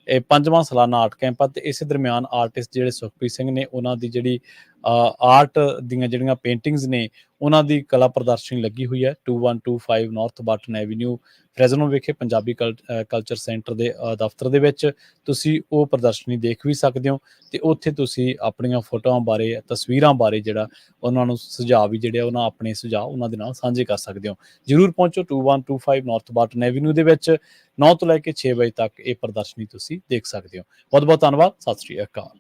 ਇਹ 5ਵਾਂ ਸਾਲਾਨਾ ਆਰਟ ਕੈਂਪ ਆ ਤੇ ਇਸੇ ਦਰਮਿਆਨ ਆਰਟਿਸਟ ਜਿਹੜੇ ਸੁਖਪ੍ਰੀਤ ਸਿੰਘ ਨੇ, ਉਹਨਾਂ ਦੀ ਜਿਹੜੀ ਆਰਟ ਦੀਆਂ ਜਿਹੜੀਆਂ ਪੇਂਟਿੰਗਸ ਨੇ ਉਹਨਾਂ ਦੀ ਕਲਾ ਪ੍ਰਦਰਸ਼ਨੀ ਲੱਗੀ ਹੋਈ ਹੈ 2125 ਨਾਰਥ ਬਾਟਨ ਐਵੀਨਿਊ ਫਰੈਜ਼ਨੋ ਵਿਖੇ ਪੰਜਾਬੀ ਕਲਚਰ ਸੈਂਟਰ ਦੇ ਦਫ਼ਤਰ ਦੇ ਵਿੱਚ। ਤੁਸੀਂ ਉਹ ਪ੍ਰਦਰਸ਼ਨੀ ਦੇਖ ਵੀ ਸਕਦੇ ਹੋ ਤੇ ਉੱਥੇ ਤੁਸੀਂ ਆਪਣੀਆਂ ਫੋਟੋਆਂ ਬਾਰੇ, ਤਸਵੀਰਾਂ ਬਾਰੇ ਜਿਹੜਾ ਉਹਨਾਂ ਨੂੰ ਸੁਝਾਅ ਵੀ ਜਿਹੜੇ ਉਹਨਾਂ ਆਪਣੇ ਸੁਝਾਅ ਉਹਨਾਂ ਦੇ ਨਾਲ ਸਾਂਝੇ ਕਰ ਸਕਦੇ ਹੋ। ਜ਼ਰੂਰ ਪਹੁੰਚੋ 2125 ਨਾਰਥ ਬਾਟਨ ਐਵੀਨਿਊ ਦੇ ਵਿੱਚ 9 ਤੋਂ ਲੈ ਕੇ 6 ਵਜੇ ਤੱਕ ਇਹ ਪ੍ਰਦਰਸ਼ਨੀ ਤੁਸੀਂ ਦੇਖ ਸਕਦੇ ਹੋ। ਬਹੁਤ ਬਹੁਤ ਧੰਨਵਾਦ। ਸਤਿ ਸ਼੍ਰੀ ਅਕਾਲ।